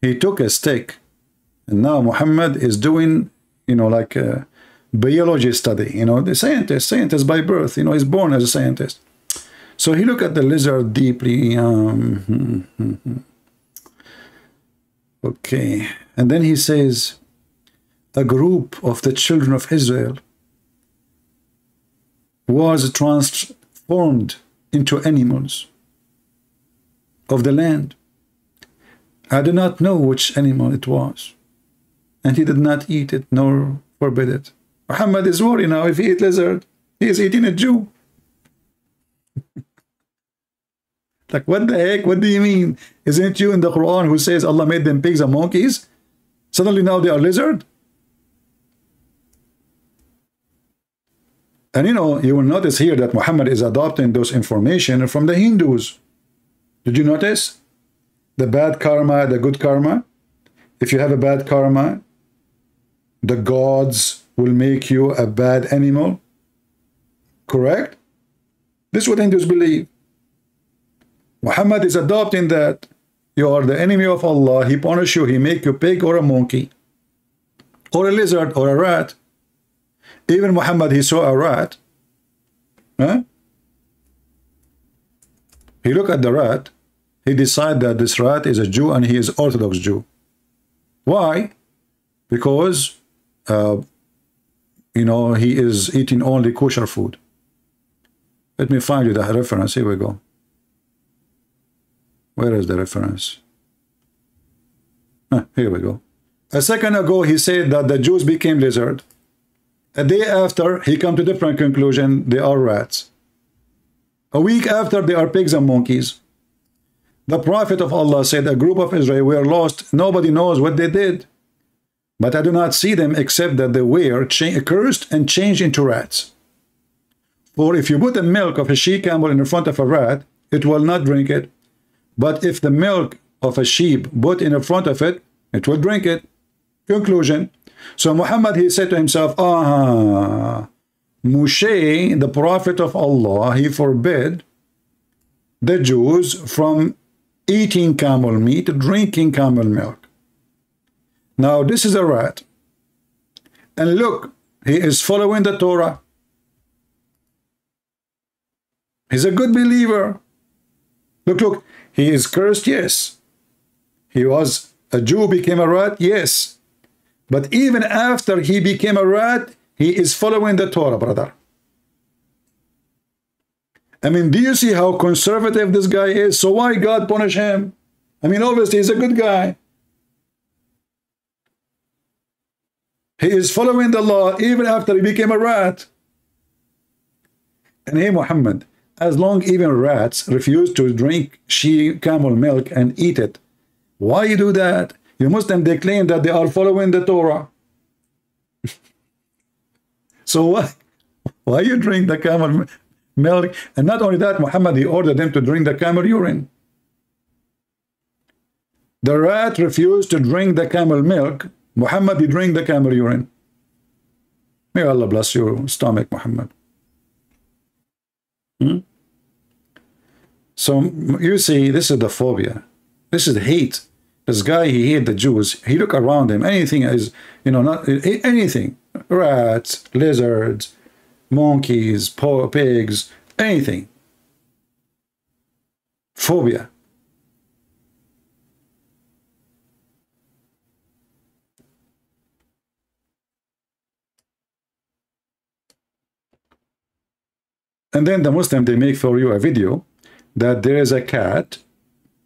He took a stick. And now Muhammad is doing, you know, like biology study, you know, the scientist by birth, you know, he's born as a scientist. So he looked at the lizard deeply. Okay, and then he says, a group of the children of Israel was transformed into animals of the land. I do not know which animal it was, and he did not eat it nor forbid it. Muhammad is worried now. If he eat lizard, he is eating a Jew. Like, what the heck? What do you mean? Isn't it you in the Quran who says Allah made them pigs and monkeys? Suddenly now they are lizard? And you know, you will notice here that Muhammad is adopting those information from the Hindus. Did you notice? The bad karma, the good karma. If you have a bad karma, the gods will make you a bad animal. Correct? This is what Hindus believe. Muhammad is adopting that. You are the enemy of Allah. He punish you. He make you pig or a monkey or a lizard or a rat. Even Muhammad, he saw a rat. Huh? He looked at the rat. He decided that this rat is a Jew and he is Orthodox Jew. Why? Because, you know, he is eating only kosher food. Let me find you the reference. Here we go. Where is the reference? Here we go. A second ago, he said that the Jews became lizard. A day after, he come to different conclusion. They are rats. A week after, they are pigs and monkeys. The Prophet of Allah said, a group of Israel were lost. Nobody knows what they did. But I do not see them except that they were cursed and changed into rats. For if you put the milk of a she-camel in front of a rat, it will not drink it. But if the milk of a sheep put in front of it, it will drink it. Conclusion. So Muhammad, he said to himself, Moshe, the Prophet of Allah, he forbid the Jews from eating camel meat, drinking camel milk. Now this is a rat. And look, he is following the Torah. He's a good believer. Look, he is cursed, yes. He was a Jew, became a rat, yes. But even after he became a rat, he is following the Torah, brother. I mean, do you see how conservative this guy is? So why God punish him? I mean, obviously, he's a good guy. He is following the law even after he became a rat. And hey, Muhammad, as long even rats refuse to drink camel milk and eat it, why you do that? You Muslims, they claim that they are following the Torah. So why you drink the camel milk? And not only that, Muhammad, he ordered them to drink the camel urine. The rat refused to drink the camel milk. Muhammad, he drank the camel urine. May Allah bless your stomach, Muhammad. So you see, this is the phobia. This is the hate. This guy, he hated the Jews. He look around him. Anything is, you know, not anything. Rats, lizards, monkeys, pigs, anything. Phobia. And then the Muslim, they make for you a video that there is a cat,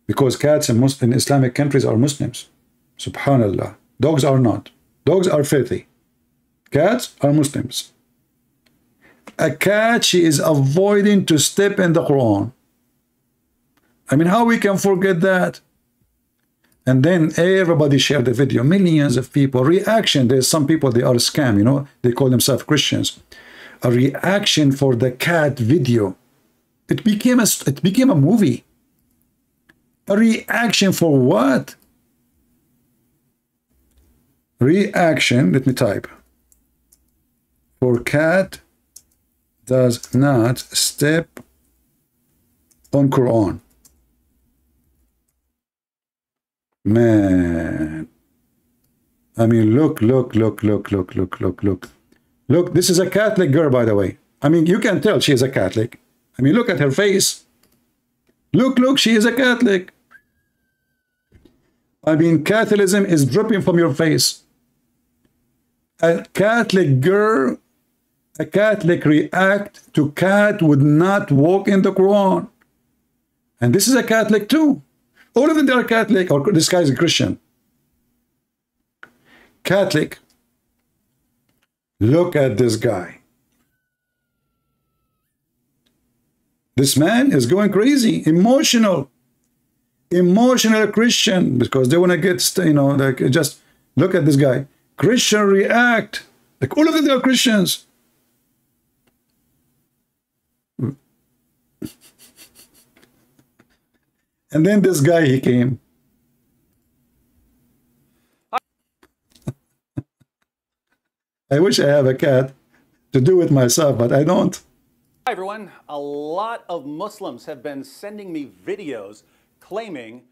because cats in Islamic countries are Muslims. Subhanallah. Dogs are not. Dogs are filthy. Cats are Muslims. A cat, she is avoiding to step in the Quran. I mean, how we can forget that? And then everybody shared the video. Millions of people. Reaction. There's some people, they are scam, you know. They call themselves Christians. A reaction for the cat video. It became a movie. A reaction for what? Reaction, let me type. For cat does not step on Quran. Man. I mean, look. Look, this is a Catholic girl, by the way. I mean, you can tell she is a Catholic. I mean, look at her face. Look, she is a Catholic. I mean, Catholicism is dripping from your face. A Catholic girl, a Catholic react to cat would not walk in the Quran. And this is a Catholic too. All of them are Catholic, or this guy is a Christian. Catholic. Look at this guy. This man is going crazy, emotional Christian, because they want to get, you know, like, just look at this guy. Christian react. Like, all of them are Christians. And then this guy, he came. I wish I have a cat to do it myself, but I don't. Hi everyone. A lot of Muslims have been sending me videos claiming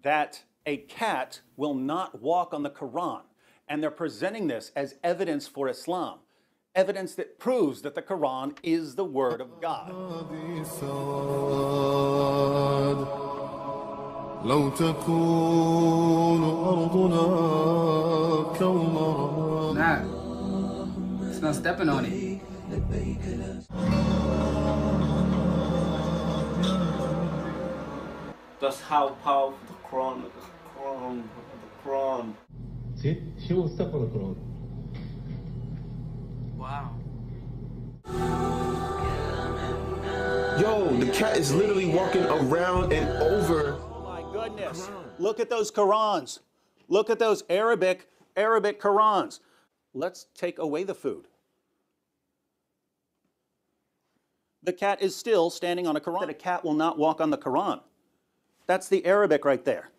that a cat will not walk on the Quran. And they're presenting this as evidence for Islam. Evidence that proves that the Quran is the word of God. Nah, it's not stepping on it. That's how powerful the Quran. See? She will step on the Quran. Wow. Yo, the cat is literally walking around and over. Oh my goodness. Look at those Qurans. Look at those Arabic Qurans. Let's take away the food. The cat is still standing on a Quran. A cat will not walk on the Quran. That's the Arabic right there.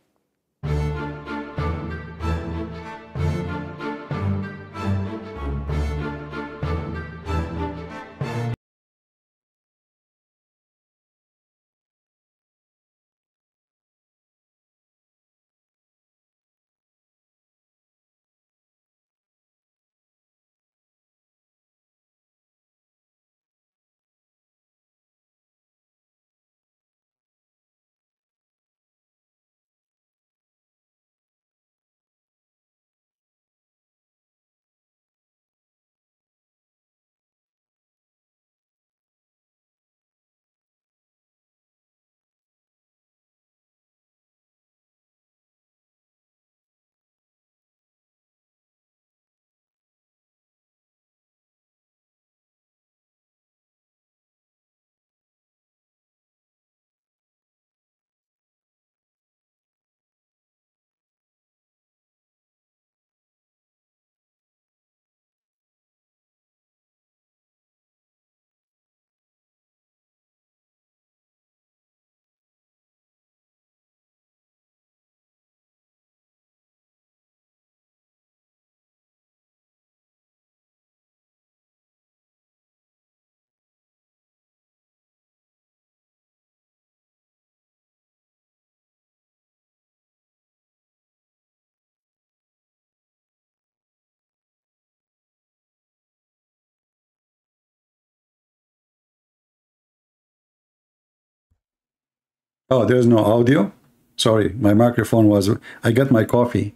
Oh, there's no audio? Sorry, my microphone was... I got my coffee.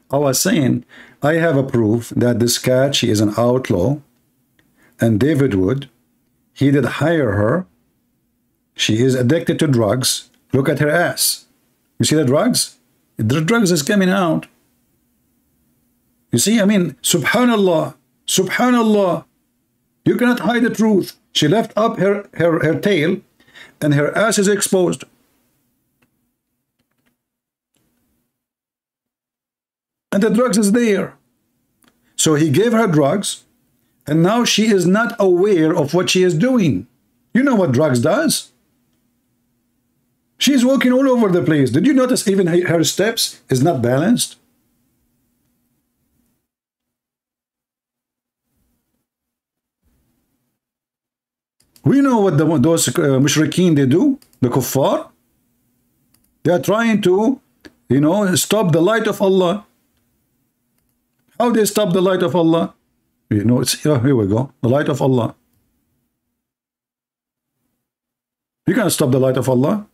I was saying, I have a proof that this cat, she is an outlaw. And David Wood, he did hire her. She is addicted to drugs. Look at her ass. You see the drugs? The drugs is coming out. You see, I mean, subhanallah, subhanallah. You cannot hide the truth. She left up her tail and her ass is exposed. And the drugs is there. So he gave her drugs, and now she is not aware of what she is doing. You know what drugs does? She's walking all over the place. Did you notice even her steps is not balanced? We know what those mushrikeen they do, the kuffar. They are trying to, you know, stop the light of Allah. How they stop the light of Allah? You know, it's here we go. The light of Allah. You can't stop the light of Allah.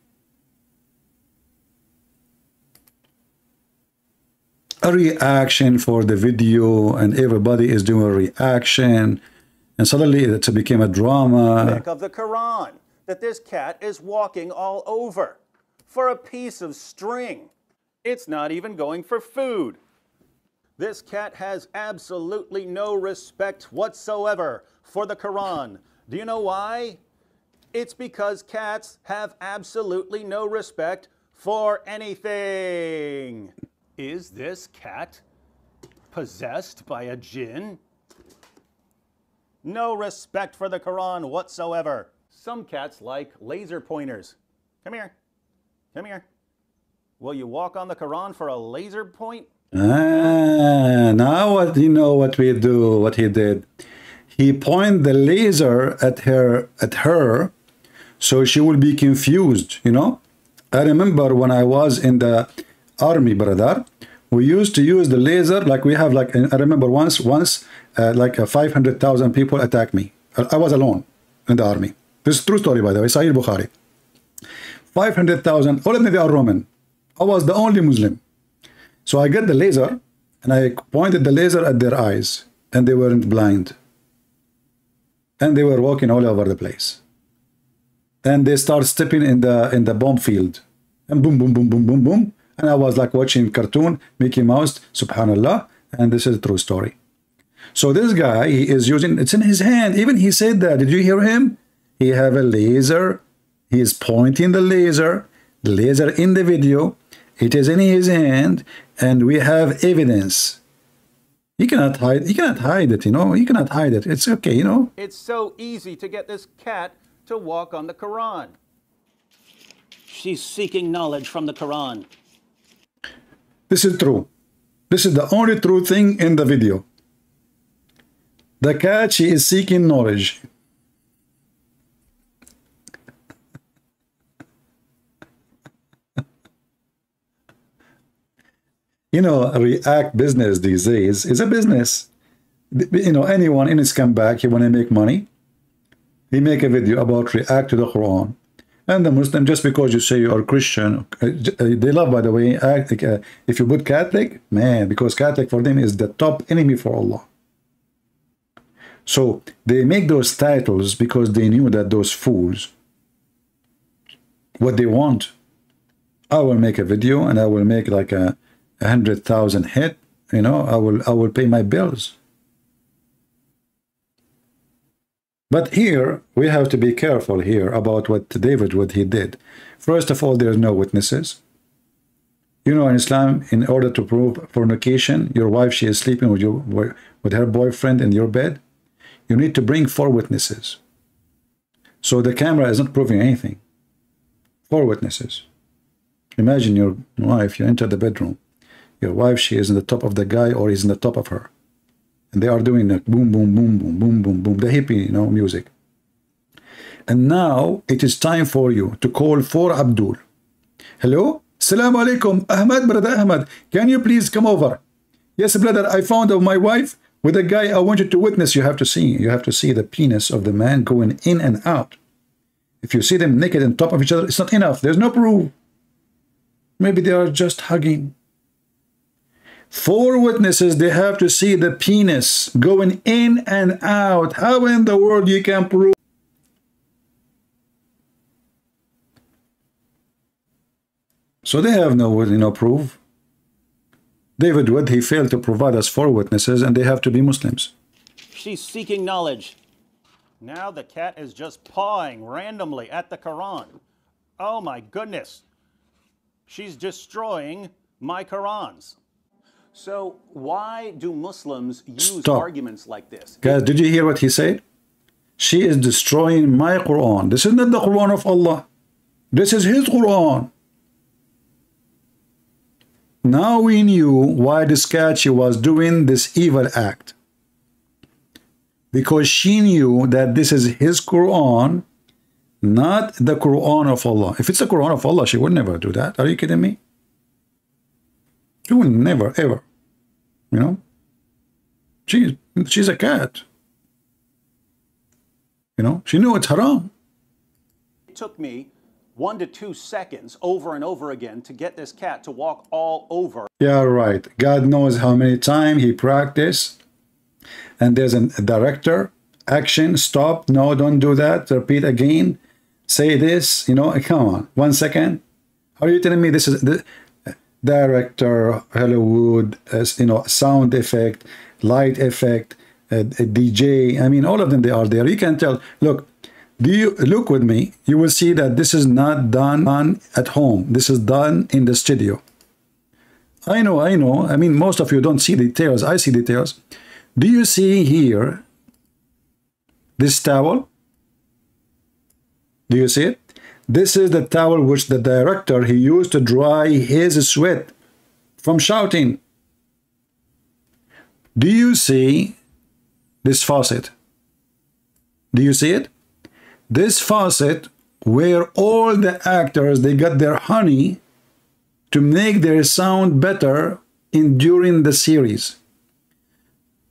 A reaction for the video, and everybody is doing a reaction, and suddenly it became a drama. Of the Quran that this cat is walking all over for a piece of string. It's not even going for food. This cat has absolutely no respect whatsoever for the Quran. Do you know why? It's because cats have absolutely no respect for anything. Is this cat possessed by a jinn? No respect for the Quran whatsoever. Some cats like laser pointers. Come here. Come here. Will you walk on the Quran for a laser point? Now what you know what we do, what he did. He pointed the laser at her, so she will be confused, you know. I remember when I was in the army, brother, we used to use the laser, like we have, like, I remember once like 500,000 people attacked me. I was alone in the army. This is a true story, by the way, Sahih Bukhari. 500,000, all of them, they are Roman. I was the only Muslim. So I get the laser, and I pointed the laser at their eyes, and they weren't blind. And they were walking all over the place. And they start stepping in the bomb field. And boom, boom, boom, boom, boom, boom. And I was like watching cartoon, Mickey Mouse, subhanallah. And this is a true story. So this guy, he is using, it's in his hand. Even he said that. Did you hear him? He have a laser. He is pointing the laser in the video. It is in his hand, and we have evidence. He cannot hide it, you know. He cannot hide it. It's okay, you know. It's so easy to get this cat to walk on the Quran. She's seeking knowledge from the Quran. This is true. This is the only true thing in the video. The cat, she is seeking knowledge. You know, React business these days is a business. You know, anyone in his comeback, he want to make money. He make a video about React to the Quran. And the Muslim, just because you say you are Christian, they love, by the way, if you put Catholic, man, because Catholic for them is the top enemy for Allah. So they make those titles because they knew that those fools, what they want. I will make a video and I will make like a 100,000 hit, you know, I will pay my bills. But here we have to be careful here about what he did. First of all, there's no witnesses. You know, in Islam, in order to prove fornication, your wife, she is sleeping with her boyfriend in your bed, you need to bring 4 witnesses. So the camera is not proving anything. 4 witnesses. Imagine your wife, you enter the bedroom. Your wife, she is in the top of the guy or he's in the top of her. And they are doing that boom, boom, boom, boom, boom, boom, boom, the hippie, you know, music. And now it is time for you to call for Abdul. Hello? Assalamu alaikum. Ahmad, brother Ahmad. Can you please come over? Yes, brother, I found my wife with a guy I want you to witness. You have to see. You have to see the penis of the man going in and out. If you see them naked on top of each other, it's not enough. There's no proof. Maybe they are just hugging. 4 witnesses, they have to see the penis going in and out. How in the world you can prove? So they have no proof. David Wood, he failed to provide us 4 witnesses, and they have to be Muslims. She's seeking knowledge. Now the cat is just pawing randomly at the Quran. Oh my goodness. She's destroying my Qurans. So why do Muslims use arguments like this? Guys, did you hear what he said? She is destroying my Quran. This is not the Quran of Allah. This is his Quran. Now we knew why this cat, she was doing this evil act. Because she knew that this is his Quran, not the Quran of Allah. If it's the Quran of Allah, she would never do that. Are you kidding me? She will never, ever. You know? She's a cat. You know, she knew it's haram. It took me 1 to 2 seconds over and over again to get this cat to walk all over. Yeah, right. God knows how many times he practiced. And there's a director, action, stop, no, don't do that, repeat again, say this, you know, come on, 1 second. Are you telling me this is the director, Hollywood, you know, sound effect, light effect, a DJ, I mean, all of them, they are there. You can tell, look, do you look with me, you will see that this is not done at home. This is done in the studio. I know. I mean, most of you don't see details. I see details. Do you see here this towel? Do you see it? This is the towel which the director, he used to dry his sweat from shouting. Do you see this faucet? Do you see it? This faucet where all the actors, they got their honey to make their sound better during the series.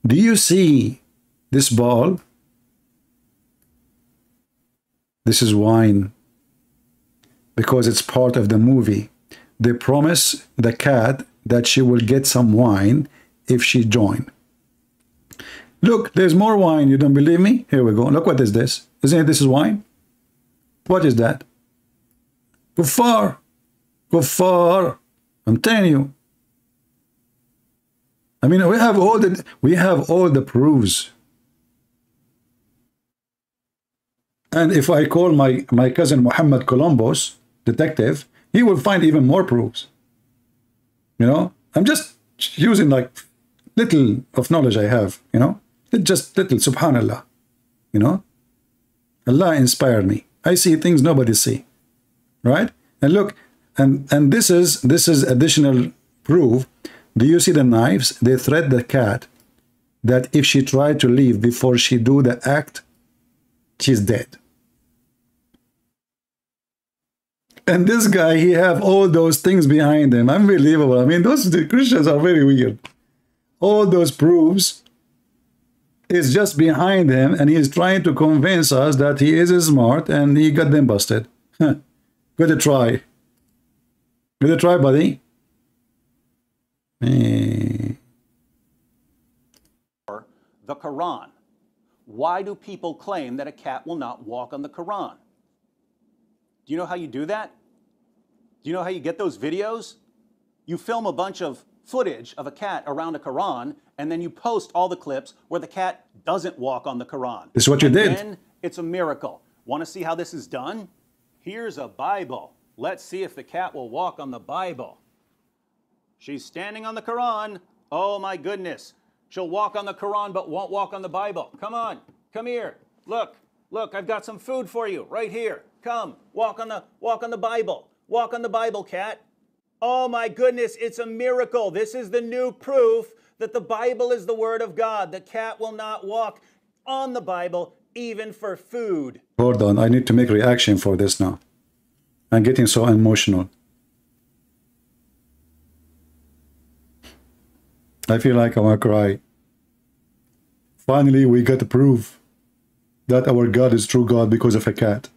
Do you see this ball? This is wine, because it's part of the movie. They promise the cat that she will get some wine if she joins. Look, there's more wine. You don't believe me? Here we go. Look, what is this? Isn't it this is wine? What is that? Kuffar. Kuffar. I'm telling you. I mean, we have all the proofs. And if I call my cousin Muhammad Columbus, detective, he will find even more proofs. You know, I'm just using like little of knowledge I have, you know, just little, subhanallah, you know. Allah inspired me. I see things nobody see, right? And look, and this is additional proof. Do you see the knives? They threat the cat that if she tried to leave before she do the act, she's dead. And this guy, he have all those things behind him. Unbelievable. I mean, the Christians are very weird. All those proofs is just behind him, and he is trying to convince us that he is smart, and he got them busted. Good to try. Good to try, buddy. The Quran. Why do people claim that a cat will not walk on the Quran? Do you know how you do that? Do you know how you get those videos? You film a bunch of footage of a cat around a Quran, and then you post all the clips where the cat doesn't walk on the Quran. This is what you did. Then it's a miracle. Want to see how this is done? Here's a Bible. Let's see if the cat will walk on the Bible. She's standing on the Quran. Oh my goodness. She'll walk on the Quran but won't walk on the Bible. Come on. Come here. Look. Look, I've got some food for you right here. Come. Walk on the Bible. Walk on the Bible, cat. Oh my goodness, it's a miracle. This is the new proof that the Bible is the word of God. The cat will not walk on the Bible even for food. Hold on, I need to make reaction for this now. I'm getting so emotional. I feel like I want to cry. Finally, we got the proof that our God is true God because of a cat.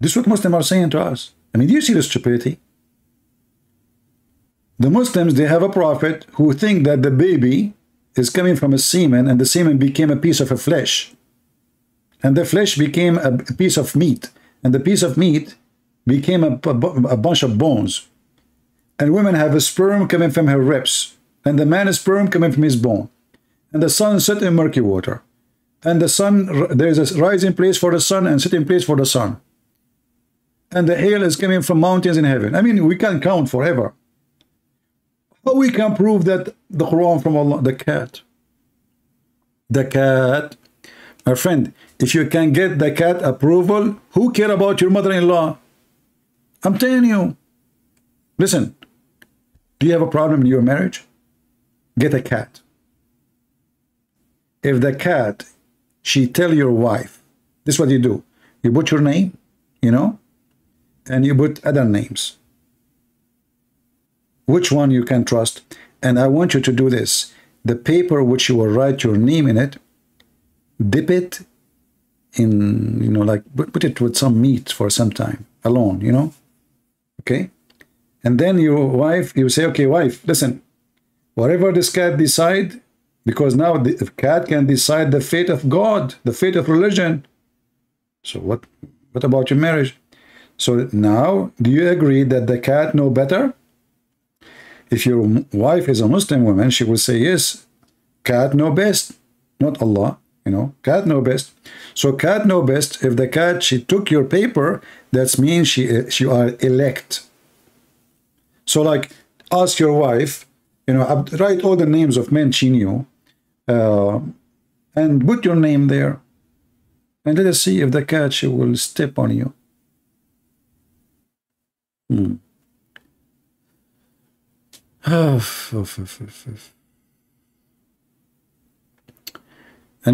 This is what Muslims are saying to us. I mean, do you see the stupidity? The Muslims, they have a prophet who think that the baby is coming from a semen, and the semen became a piece of a flesh. And the flesh became a piece of meat. And the piece of meat became a bunch of bones. And women have a sperm coming from her ribs. And the man is sperm coming from his bone. And the sun set in murky water. And the sun, there is a rising place for the sun and setting place for the sun. And the hail is coming from mountains in heaven. I mean, we can count forever. How we can prove that the Quran from Allah, the cat? The cat. My friend, if you can get the cat approval, who care about your mother-in-law? I'm telling you. Listen, do you have a problem in your marriage? Get a cat. If the cat, she tell your wife, this is what you do. You put your name, you know, and you put other names. Which one you can trust? And I want you to do this. the paper which you will write your name in it, dip it in, you know, like put it with some meat for some time alone, you know, okay? And then your wife, you say, okay, wife, listen, whatever this cat decide, because now the cat can decide the fate of God, the fate of religion. So what about your marriage? So now, do you agree that the cat know better? If your wife is a Muslim woman, she will say, yes, cat know best, not Allah, you know, cat know best. So cat know best. If the cat, she took your paper, that means she are elect. So like, ask your wife, you know, write all the names of men she knew, and put your name there. And let us see if the cat, she will step on you. And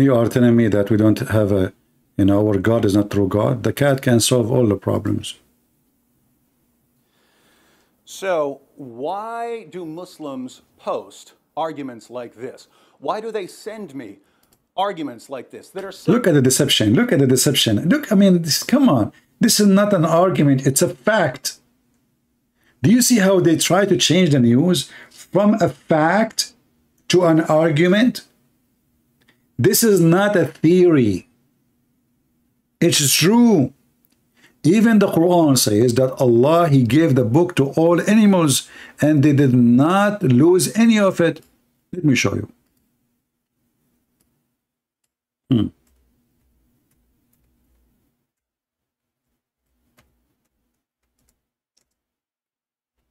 you are telling me that we don't have a, you know, our God is not true God. The cat can solve all the problems. So why do Muslims post arguments like this? Why do they send me arguments like this that are so— Look at the deception. Look at the deception. Look, I mean, come on. This is not an argument. It's a fact. Do you see how they try to change the news from a fact to an argument? This is not a theory. It's true. Even the Quran says that Allah, He gave the book to all animals and they did not lose any of it. Let me show you.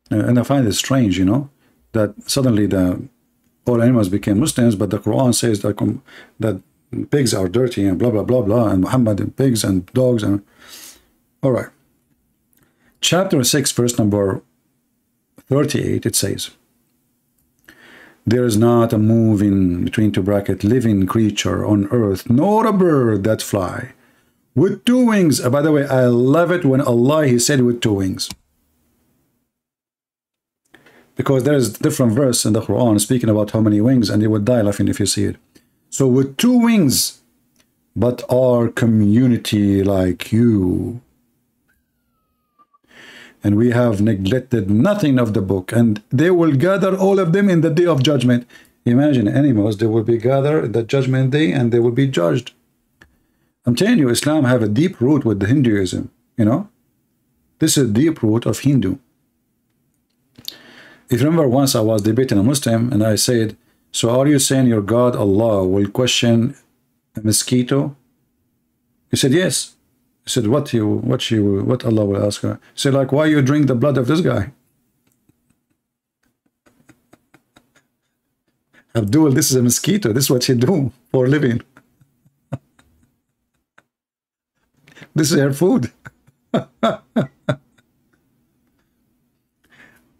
And I find it strange, you know, that suddenly all animals became Muslims, but the Quran says that pigs are dirty and blah, blah, blah, blah, and Muhammad and pigs and dogs. And all right. Chapter 6, verse number 38, it says, there is not a moving, between two brackets, living creature on earth, nor a bird that fly with two wings. By the way, I love it when Allah, He said with two wings. Because there is a different verse in the Quran speaking about how many wings, and you would die laughing if you see it. So with two wings, but our community like you. And we have neglected nothing of the book, and they will gather all of them in the day of judgment. Imagine animals, they will be gathered at the judgment day and they will be judged. I'm telling you, Islam have a deep root with the Hinduism, you know. This is a deep root of Hindu. If you remember, once I was debating a Muslim and I said, so are you saying your God, Allah, will question a mosquito? He said, yes. I said, what Allah will ask her? He said, like, why you drink the blood of this guy? Abdul, this is a mosquito. This is what you do for a living. This is her food.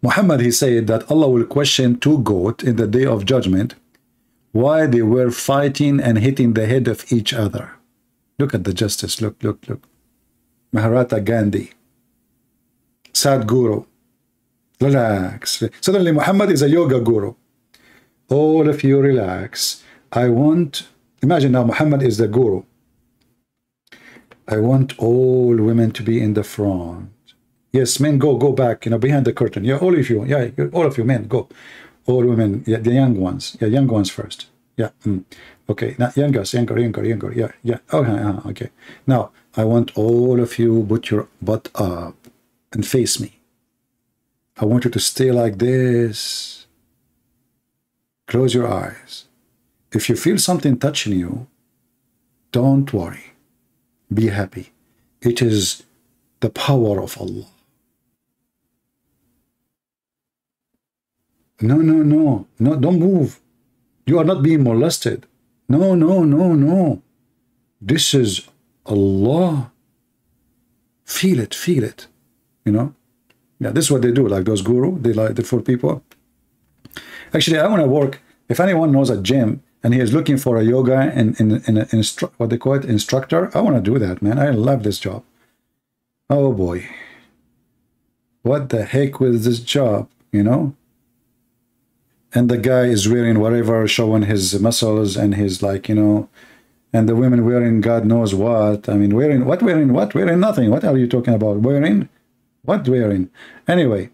Muhammad, he said that Allah will question two goats in the day of judgment why they were fighting and hitting the head of each other. Look at the justice. Look, look, look. Mahatma Gandhi. Sadhguru. Relax. Suddenly Muhammad is a yoga guru. All of you relax. Imagine now Muhammad is the guru. I want all women to be in the front. Yes, men, go back, you know, behind the curtain. Yeah, all of you. Yeah, all of you men, go. All women, yeah, the young ones. Yeah, young ones first. Yeah. Okay. Now, younger. Yeah, yeah. Okay, okay. Now, I want all of you put your butt up and face me. I want you to stay like this. Close your eyes. If you feel something touching you, don't worry. Be happy. It is the power of Allah. No, don't move. You are not being molested. No. This is Allah. Feel it, you know. Yeah, this is what they do, like those guru, they like the fool people. Actually, I want to work, if anyone knows a gym and he is looking for a yoga and what they call it, instructor, I want to do that, man. I love this job. Oh boy. What the heck with this job, you know? and the guy is wearing whatever, showing his muscles and his, like, you know, and the women wearing God knows what. I mean, wearing what? Wearing what? Wearing nothing. What are you talking about? Wearing what? Wearing anyway.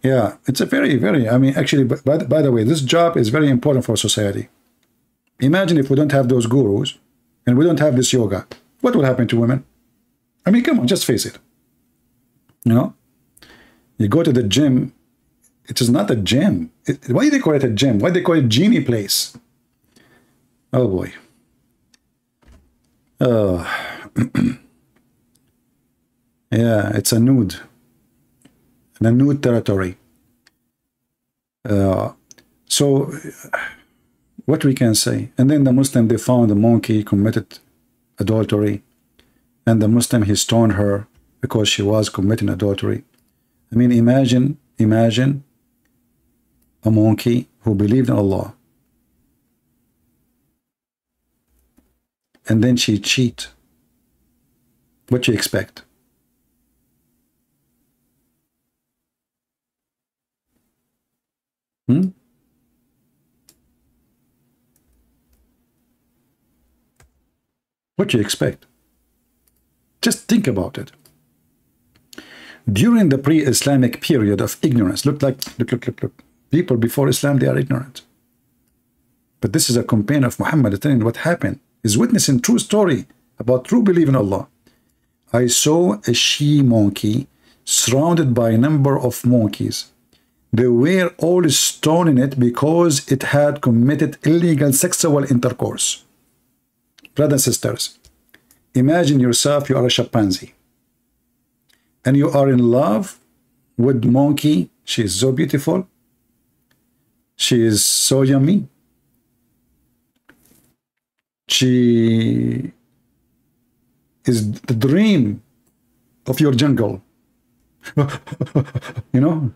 Yeah, it's a very, very, I mean, actually, by the way, this job is very important for society. Imagine if we don't have those gurus and we don't have this yoga, what will happen to women? I mean, come on, just face it. You know, you go to the gym, it is not a gym. Why do they call it a gym? Why do they call it genie place? Oh boy. Yeah, it's a nude. In a nude territory. So what we can say? And then the Muslim, they found the monkey committed adultery, and the Muslim, he stoned her because she was committing adultery. I mean, imagine a monkey who believed in Allah, and then she cheat. What you expect? What you expect? Just think about it. During the pre-Islamic period of ignorance, look. People before Islam, they are ignorant. But this is a companion of Muhammad telling what happened. He's witnessing true story about true belief in Allah. I saw a she-monkey surrounded by a number of monkeys. They were all stoning it because it had committed illegal sexual intercourse. Brothers and sisters, imagine yourself, you are a chimpanzee, and you are in love with monkey. She is so beautiful. She is so yummy. She is the dream of your jungle. You know,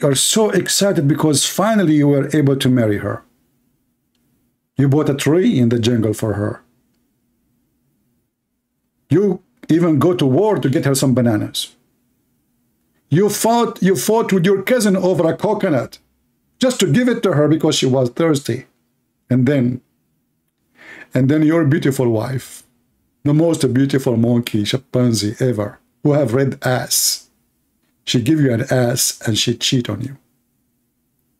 you are so excited because finally you were able to marry her. You bought a tree in the jungle for her. You even go to war to get her some bananas. You fought with your cousin over a coconut just to give it to her because she was thirsty. And then your beautiful wife, the most beautiful monkey, chimpanzee ever, who have red ass, she give you an ass and she cheat on you.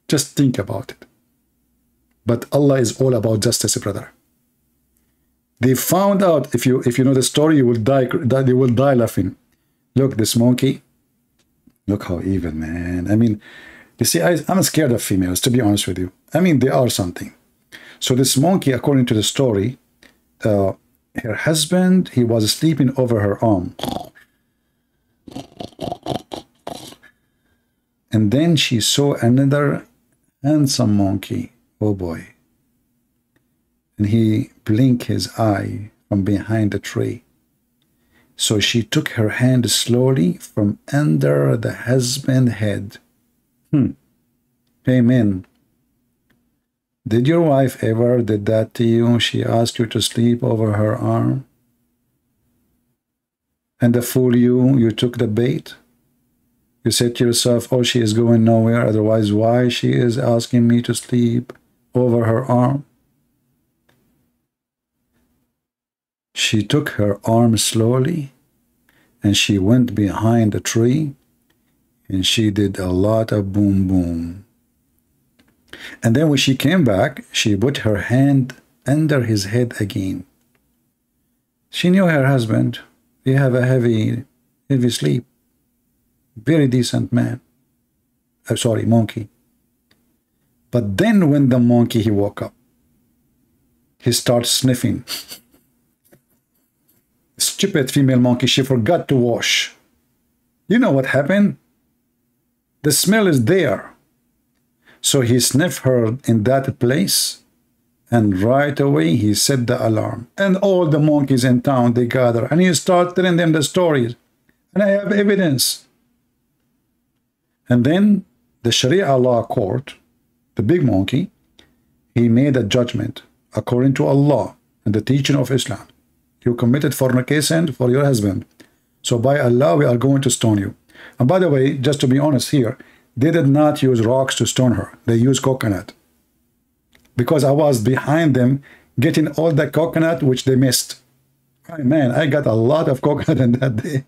Just think about it. But Allah is all about justice, brother. They found out, if you know the story, you will die. They will die laughing. Look, this monkey. Look how evil, man. I mean, you see, I'm scared of females, to be honest with you. I mean, they are something. So this monkey, according to the story, her husband, he was sleeping over her arm. And then she saw another handsome monkey. Oh boy. And he blinked his eye from behind the tree. So she took her hand slowly from under the husband's head. Amen. Did your wife ever did that to you? She asked you to sleep over her arm? And to fool you, you took the bait? You said to yourself, oh, she is going nowhere, otherwise why she is asking me to sleep over her arm? She took her arm slowly, and she went behind the tree, and she did a lot of boom boom. And then when she came back, she put her hand under his head again. She knew her husband. He have a heavy sleep. Very decent man. Sorry, monkey. But then when the monkey, he woke up, he starts sniffing. Stupid female monkey, she forgot to wash. You know what happened? The smell is there. So he sniffed her in that place, and right away he set the alarm. And all the monkeys in town, they gather, and he started telling them the stories. And I have evidence. And then the Sharia law court, the big monkey, he made a judgment according to Allah and the teaching of Islam. You committed fornication for your husband. So by Allah, we are going to stone you. And by the way, just to be honest here, they did not use rocks to stone her. They used coconut. Because I was behind them getting all the coconut which they missed. Oh, man, I got a lot of coconut in that day.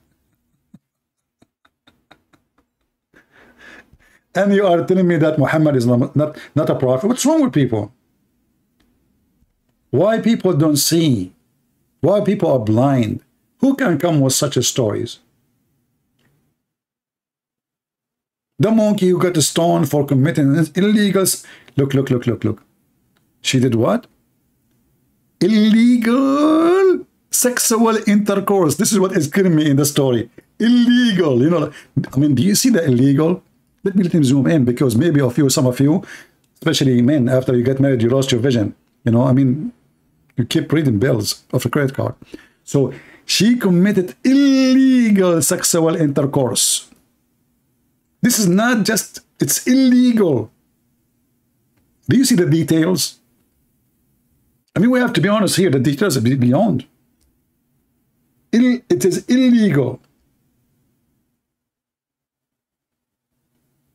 And you are telling me that Muhammad is not a prophet? What's wrong with people? Why people don't see? Why people are blind? Who can come with such stories? The monkey who got stoned for committing illegals. Look. She did what? Illegal sexual intercourse. This is what is killing me in the story. Illegal. You know, I mean, do you see the illegal? Let me zoom in, because maybe some of you, especially men, after you get married, you lost your vision. You know, I mean, you keep reading bills of a credit card. So she committed illegal sexual intercourse. This is not just, it's illegal. Do you see the details? I mean, we have to be honest here. The details are beyond. It is illegal.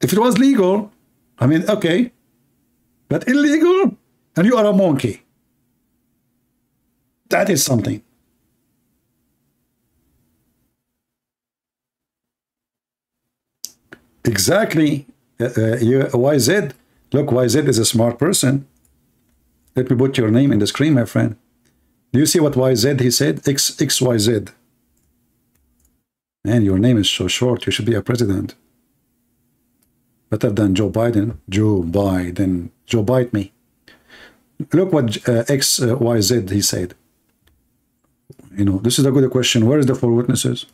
If it was legal, I mean, okay. But illegal, and you are a monkey. That is something. Exactly. YZ. Look, YZ is a smart person. Let me put your name in the screen, my friend. Do you see what YZ he said? XYZ. Man, your name is so short. You should be a president. Better than Joe Biden. Joe Biden. Joe bite me. Look what XYZ he said. You know, this is a good question. Where is the 4 witnesses?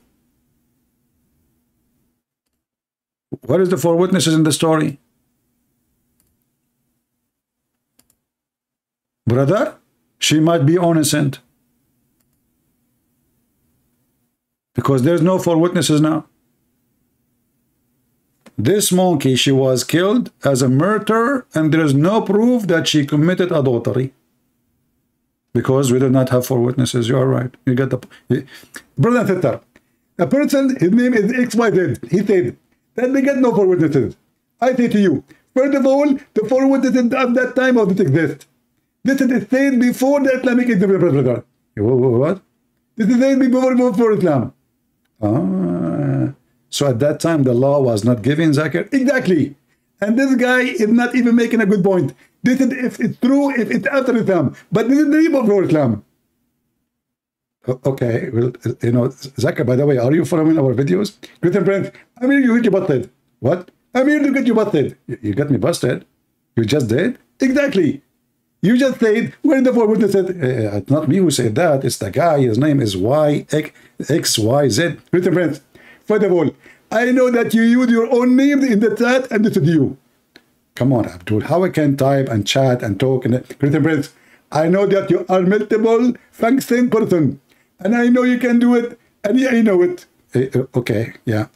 Where is the 4 witnesses in the story? Brother, she might be innocent. Because there's no 4 witnesses now. This monkey, she was killed as a murderer, and there is no proof that she committed adultery. Because we do not have 4 witnesses. You are right. You get the... Brother and sister, a person, his name is XYZ. He said that they get no 4 witnesses. I say to you, first of all, the 4 witnesses at that time didn't exist. This is said before the Islamic Islam, brother. What? This is said before Islam. So at that time, the law was not giving zakah. Exactly. And this guy is not even making a good point. This is if it's true, if it's after Islam. But this is the before Islam. Okay. Well, you know, Zakir, by the way, are you following our videos? Christian friends, I mean, you get you busted. What? I mean, you get you busted. You got me busted? You just did? Exactly. You just said, where the 4 witnesses? It's not me who said that. It's the guy. His name is XYZ. Christian friends, first of all, I know that you use your own name in the chat, and this is you. Come on, Abdul. How I can type and chat and talk? And Christian friends, I know that you are multiple function person, and I know you can do it, and I know it. Okay, yeah.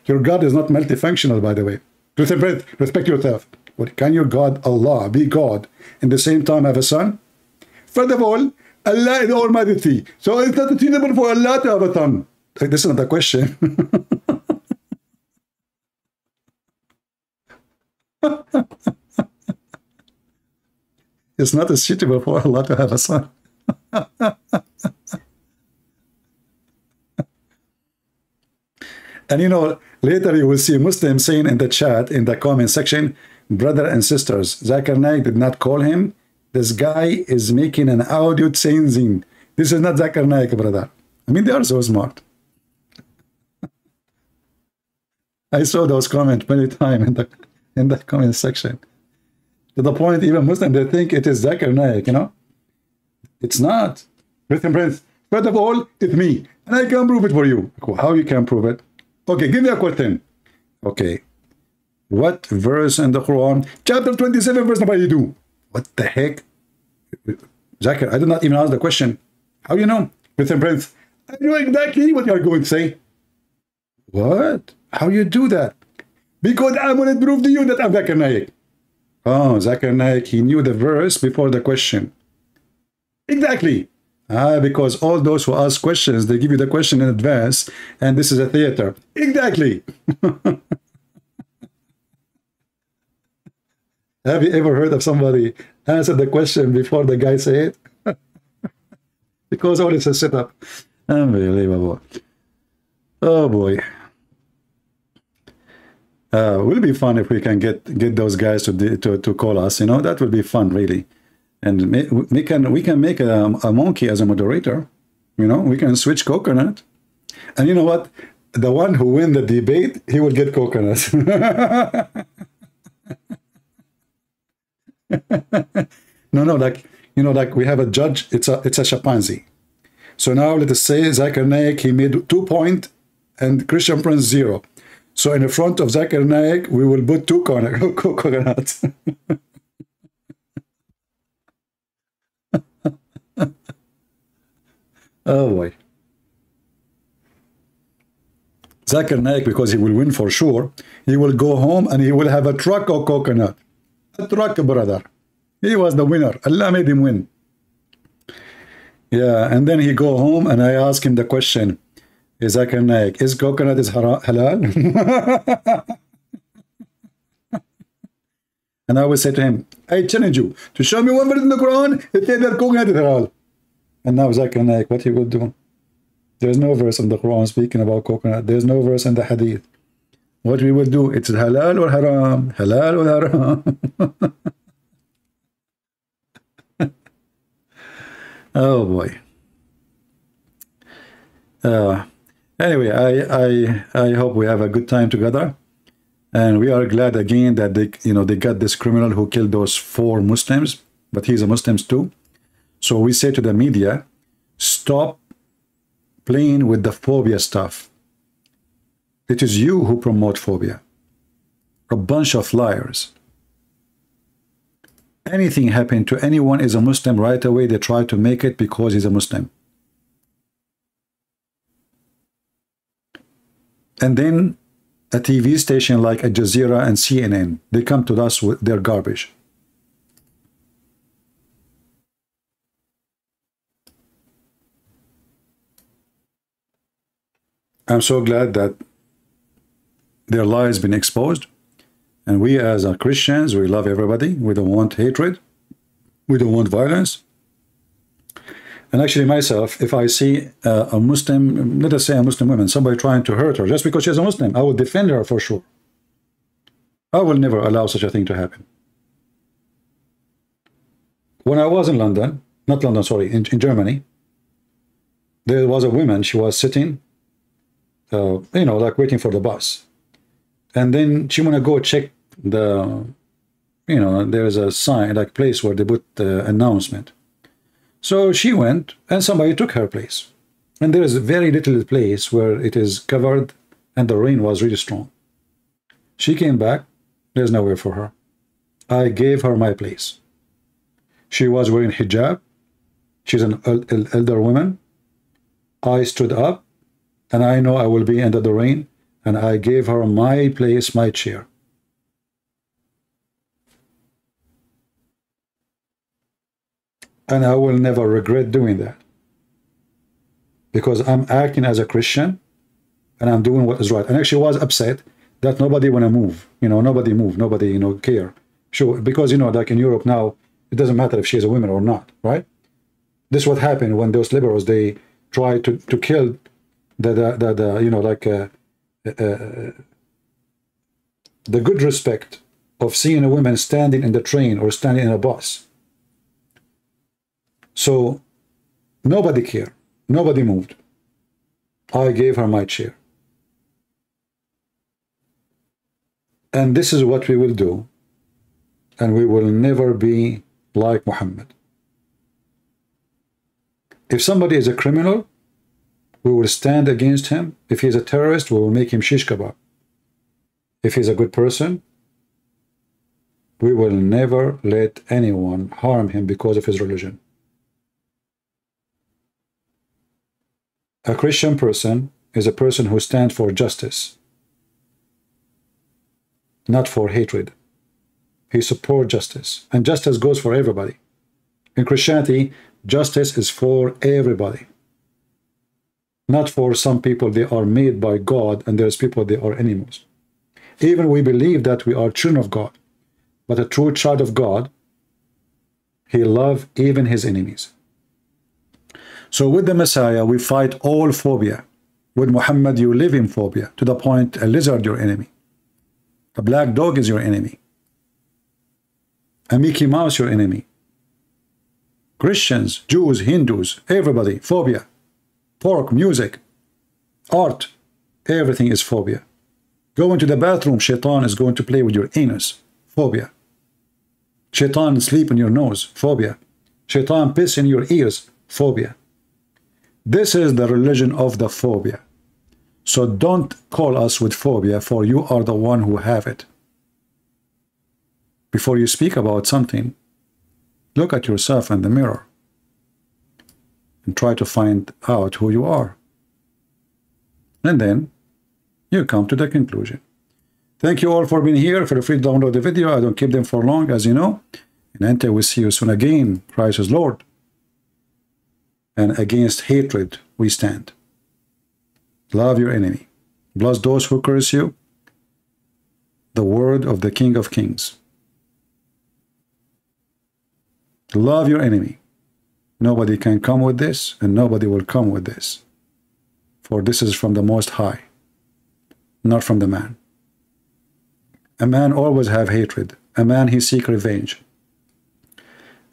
Your God is not multifunctional, by the way. Christian friends, respect yourself. Can your God, Allah, be God, and at the same time have a son? First of all, Allah is Almighty. So it's not suitable for Allah to have a son. This is not a question. It's not suitable for Allah to have a son. And you know, later you will see Muslims saying in the chat, in the comment section, brother and sisters, Zakir Naik did not call him. This guy is making an audio changing. This is not Zakir Naik, brother. I mean, they are so smart. I saw those comments many times in the comment section. To the point, even Muslims, they think it is Zakir Naik, you know? It's not. Christian friends, first of all, it's me. And I can prove it for you. How you can prove it? Okay, give me a question. Okay. What verse in the Quran? Chapter 27, verse number 82. What the heck? Zakir, I did not even ask the question. How you know? Christian friends, I know exactly what you are going to say. What? How you do that? Because I want to prove to you that I'm Zakir Naik. Oh, Zakir Naik, he knew the verse before the question. Exactly. Because all those who ask questions, they give you the question in advance, and this is a theater. Exactly. Have you ever heard of somebody answer the question before the guy say it? Because all it's a setup. Unbelievable. Oh boy. Will be fun if we can get those guys to call us. You know, that would be fun, really. And we can make a monkey as a moderator. You know, we can switch coconut. And you know what? The one who win the debate, he will get coconut. No, like, you know, like we have a judge. It's a chimpanzee. So now let us say Zakir Naik, he made 2 points and Christian Prince 0. So in the front of Zakir Naik, we will put 2 coconuts. Oh boy. Zakir Naik, because he will win for sure, he will go home and he will have a truck of coconut. A truck, brother. He was the winner. Allah made him win. Yeah, and then he go home and I ask him the question, Zakir Naik, is coconut is halal? And I will say to him, I challenge you to show me one verse in the Quran that says that coconut is halal. And now Zakir Naik, what he will do? There's no verse in the Quran speaking about coconut. There's no verse in the Hadith. What we will do, it's halal or haram. Halal or haram. Oh boy. Anyway, I hope we have a good time together, and we are glad again that they got this criminal who killed those 4 Muslims, but he's a Muslim too. So we say to the media, stop playing with the phobia stuff. It is you who promote phobia. A bunch of liars. Anything happen to anyone is a Muslim, right away they try to make it because he's a Muslim. And then a TV station like Al Jazeera and CNN, they come to us with their garbage. I'm so glad that their lies been exposed. And we as Christians, we love everybody. We don't want hatred. We don't want violence. And actually myself, if I see a Muslim, let us say a Muslim woman, somebody trying to hurt her just because she's a Muslim, I will defend her for sure. I will never allow such a thing to happen. When I was in London, not London, sorry, in Germany, there was a woman, she was sitting, you know, like waiting for the bus. And then she want to go check the, you know, there's a sign, like place where they put the announcement. So she went and somebody took her place. And there is a very little place where it is covered and the rain was really strong. She came back, there's nowhere for her. I gave her my place. She was wearing hijab. She's an elder woman. I stood up and I know I will be under the rain. And I gave her my place, my chair. And I will never regret doing that. Because I'm acting as a Christian and I'm doing what is right. And actually was upset that nobody want to move. You know, nobody move, nobody, you know, care. Sure, because, you know, like in Europe now, it doesn't matter if she's a woman or not, right? This is what happened when those liberals, they try to kill the you know, like... the good respect of seeing a woman standing in the train or standing in a bus. So nobody cared. Nobody moved. I gave her my chair. And this is what we will do. And we will never be like Muhammad. If somebody is a criminal, we will stand against him. If he's a terrorist, we will make him shish kebab. If he's a good person, we will never let anyone harm him because of his religion. A Christian person is a person who stands for justice, not for hatred. He supports justice, and justice goes for everybody. In Christianity, justice is for everybody. Not for some people, they are made by God, and there's people, they are animals. Even we believe that we are children of God, But a true child of God, he loves even his enemies. So with the Messiah, we fight all phobia. With Muhammad, you live in phobia, to the point a lizard your enemy. A black dog is your enemy. A Mickey Mouse your enemy. Christians, Jews, Hindus, everybody, phobia. Pork, music, art, everything is phobia. Go into the bathroom, shaitan is going to play with your anus, phobia. Shaitan sleep in your nose, phobia. Shaitan piss in your ears, phobia. This is the religion of the phobia. So don't call us with phobia, for you are the one who have it. Before you speak about something, look at yourself in the mirror and try to find out who you are. And then you come to the conclusion. Thank you all for being here. Feel free to download the video. I don't keep them for long, as you know. And until we see you soon again, Christ is Lord. And against hatred we stand. Love your enemy. Bless those who curse you. The word of the King of Kings. Love your enemy. Nobody can come with this, and nobody will come with this. For this is from the Most High, not from the man. A man always have hatred. A man he seek revenge.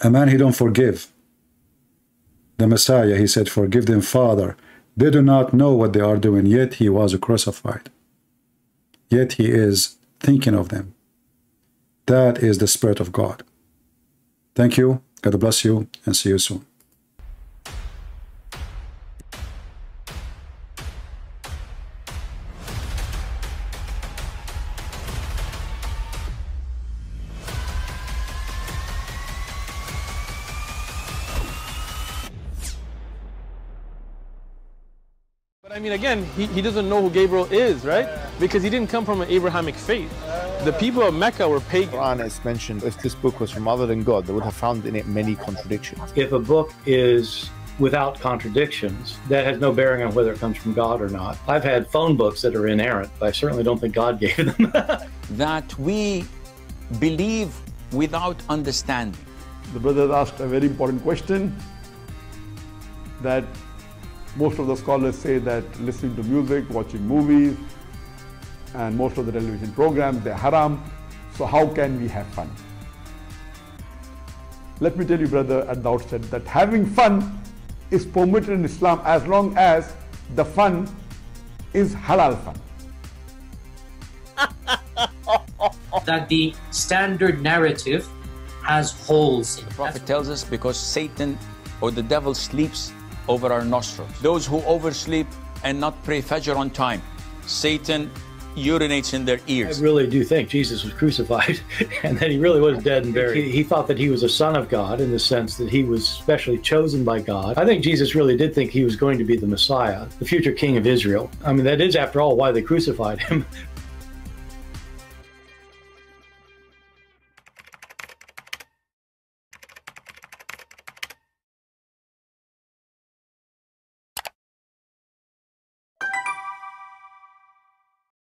A man he don't forgive. The Messiah, he said, forgive them, Father. They do not know what they are doing, yet he was crucified. Yet he is thinking of them. That is the Spirit of God. Thank you. God bless you, and see you soon. But I mean, again, he doesn't know who Gabriel is, right? Because he didn't come from an Abrahamic faith. The people of Mecca were pagan. The Quran is mentioned, if this book was from other than God, they would have found in it many contradictions. If a book is without contradictions, that has no bearing on whether it comes from God or not. I've had phone books that are inerrant, but I certainly don't think God gave them. That we believe without understanding. The brother asked a very important question, that most of the scholars say that listening to music, watching movies, and most of the television programs, they're haram. So how can we have fun? Let me tell you, brother, at the outset, that having fun is permitted in Islam as long as the fun is halal fun. That the standard narrative has holes in it. The Prophet tells us because Satan or the devil sleeps over our nostrils. Those who oversleep and not pray Fajr on time, Satan urinates in their ears. I really do think Jesus was crucified and that he really was dead and buried. He thought that he was a son of God in the sense that he was specially chosen by God. I think Jesus really did think he was going to be the Messiah, the future king of Israel. I mean, that is, after all, why they crucified him,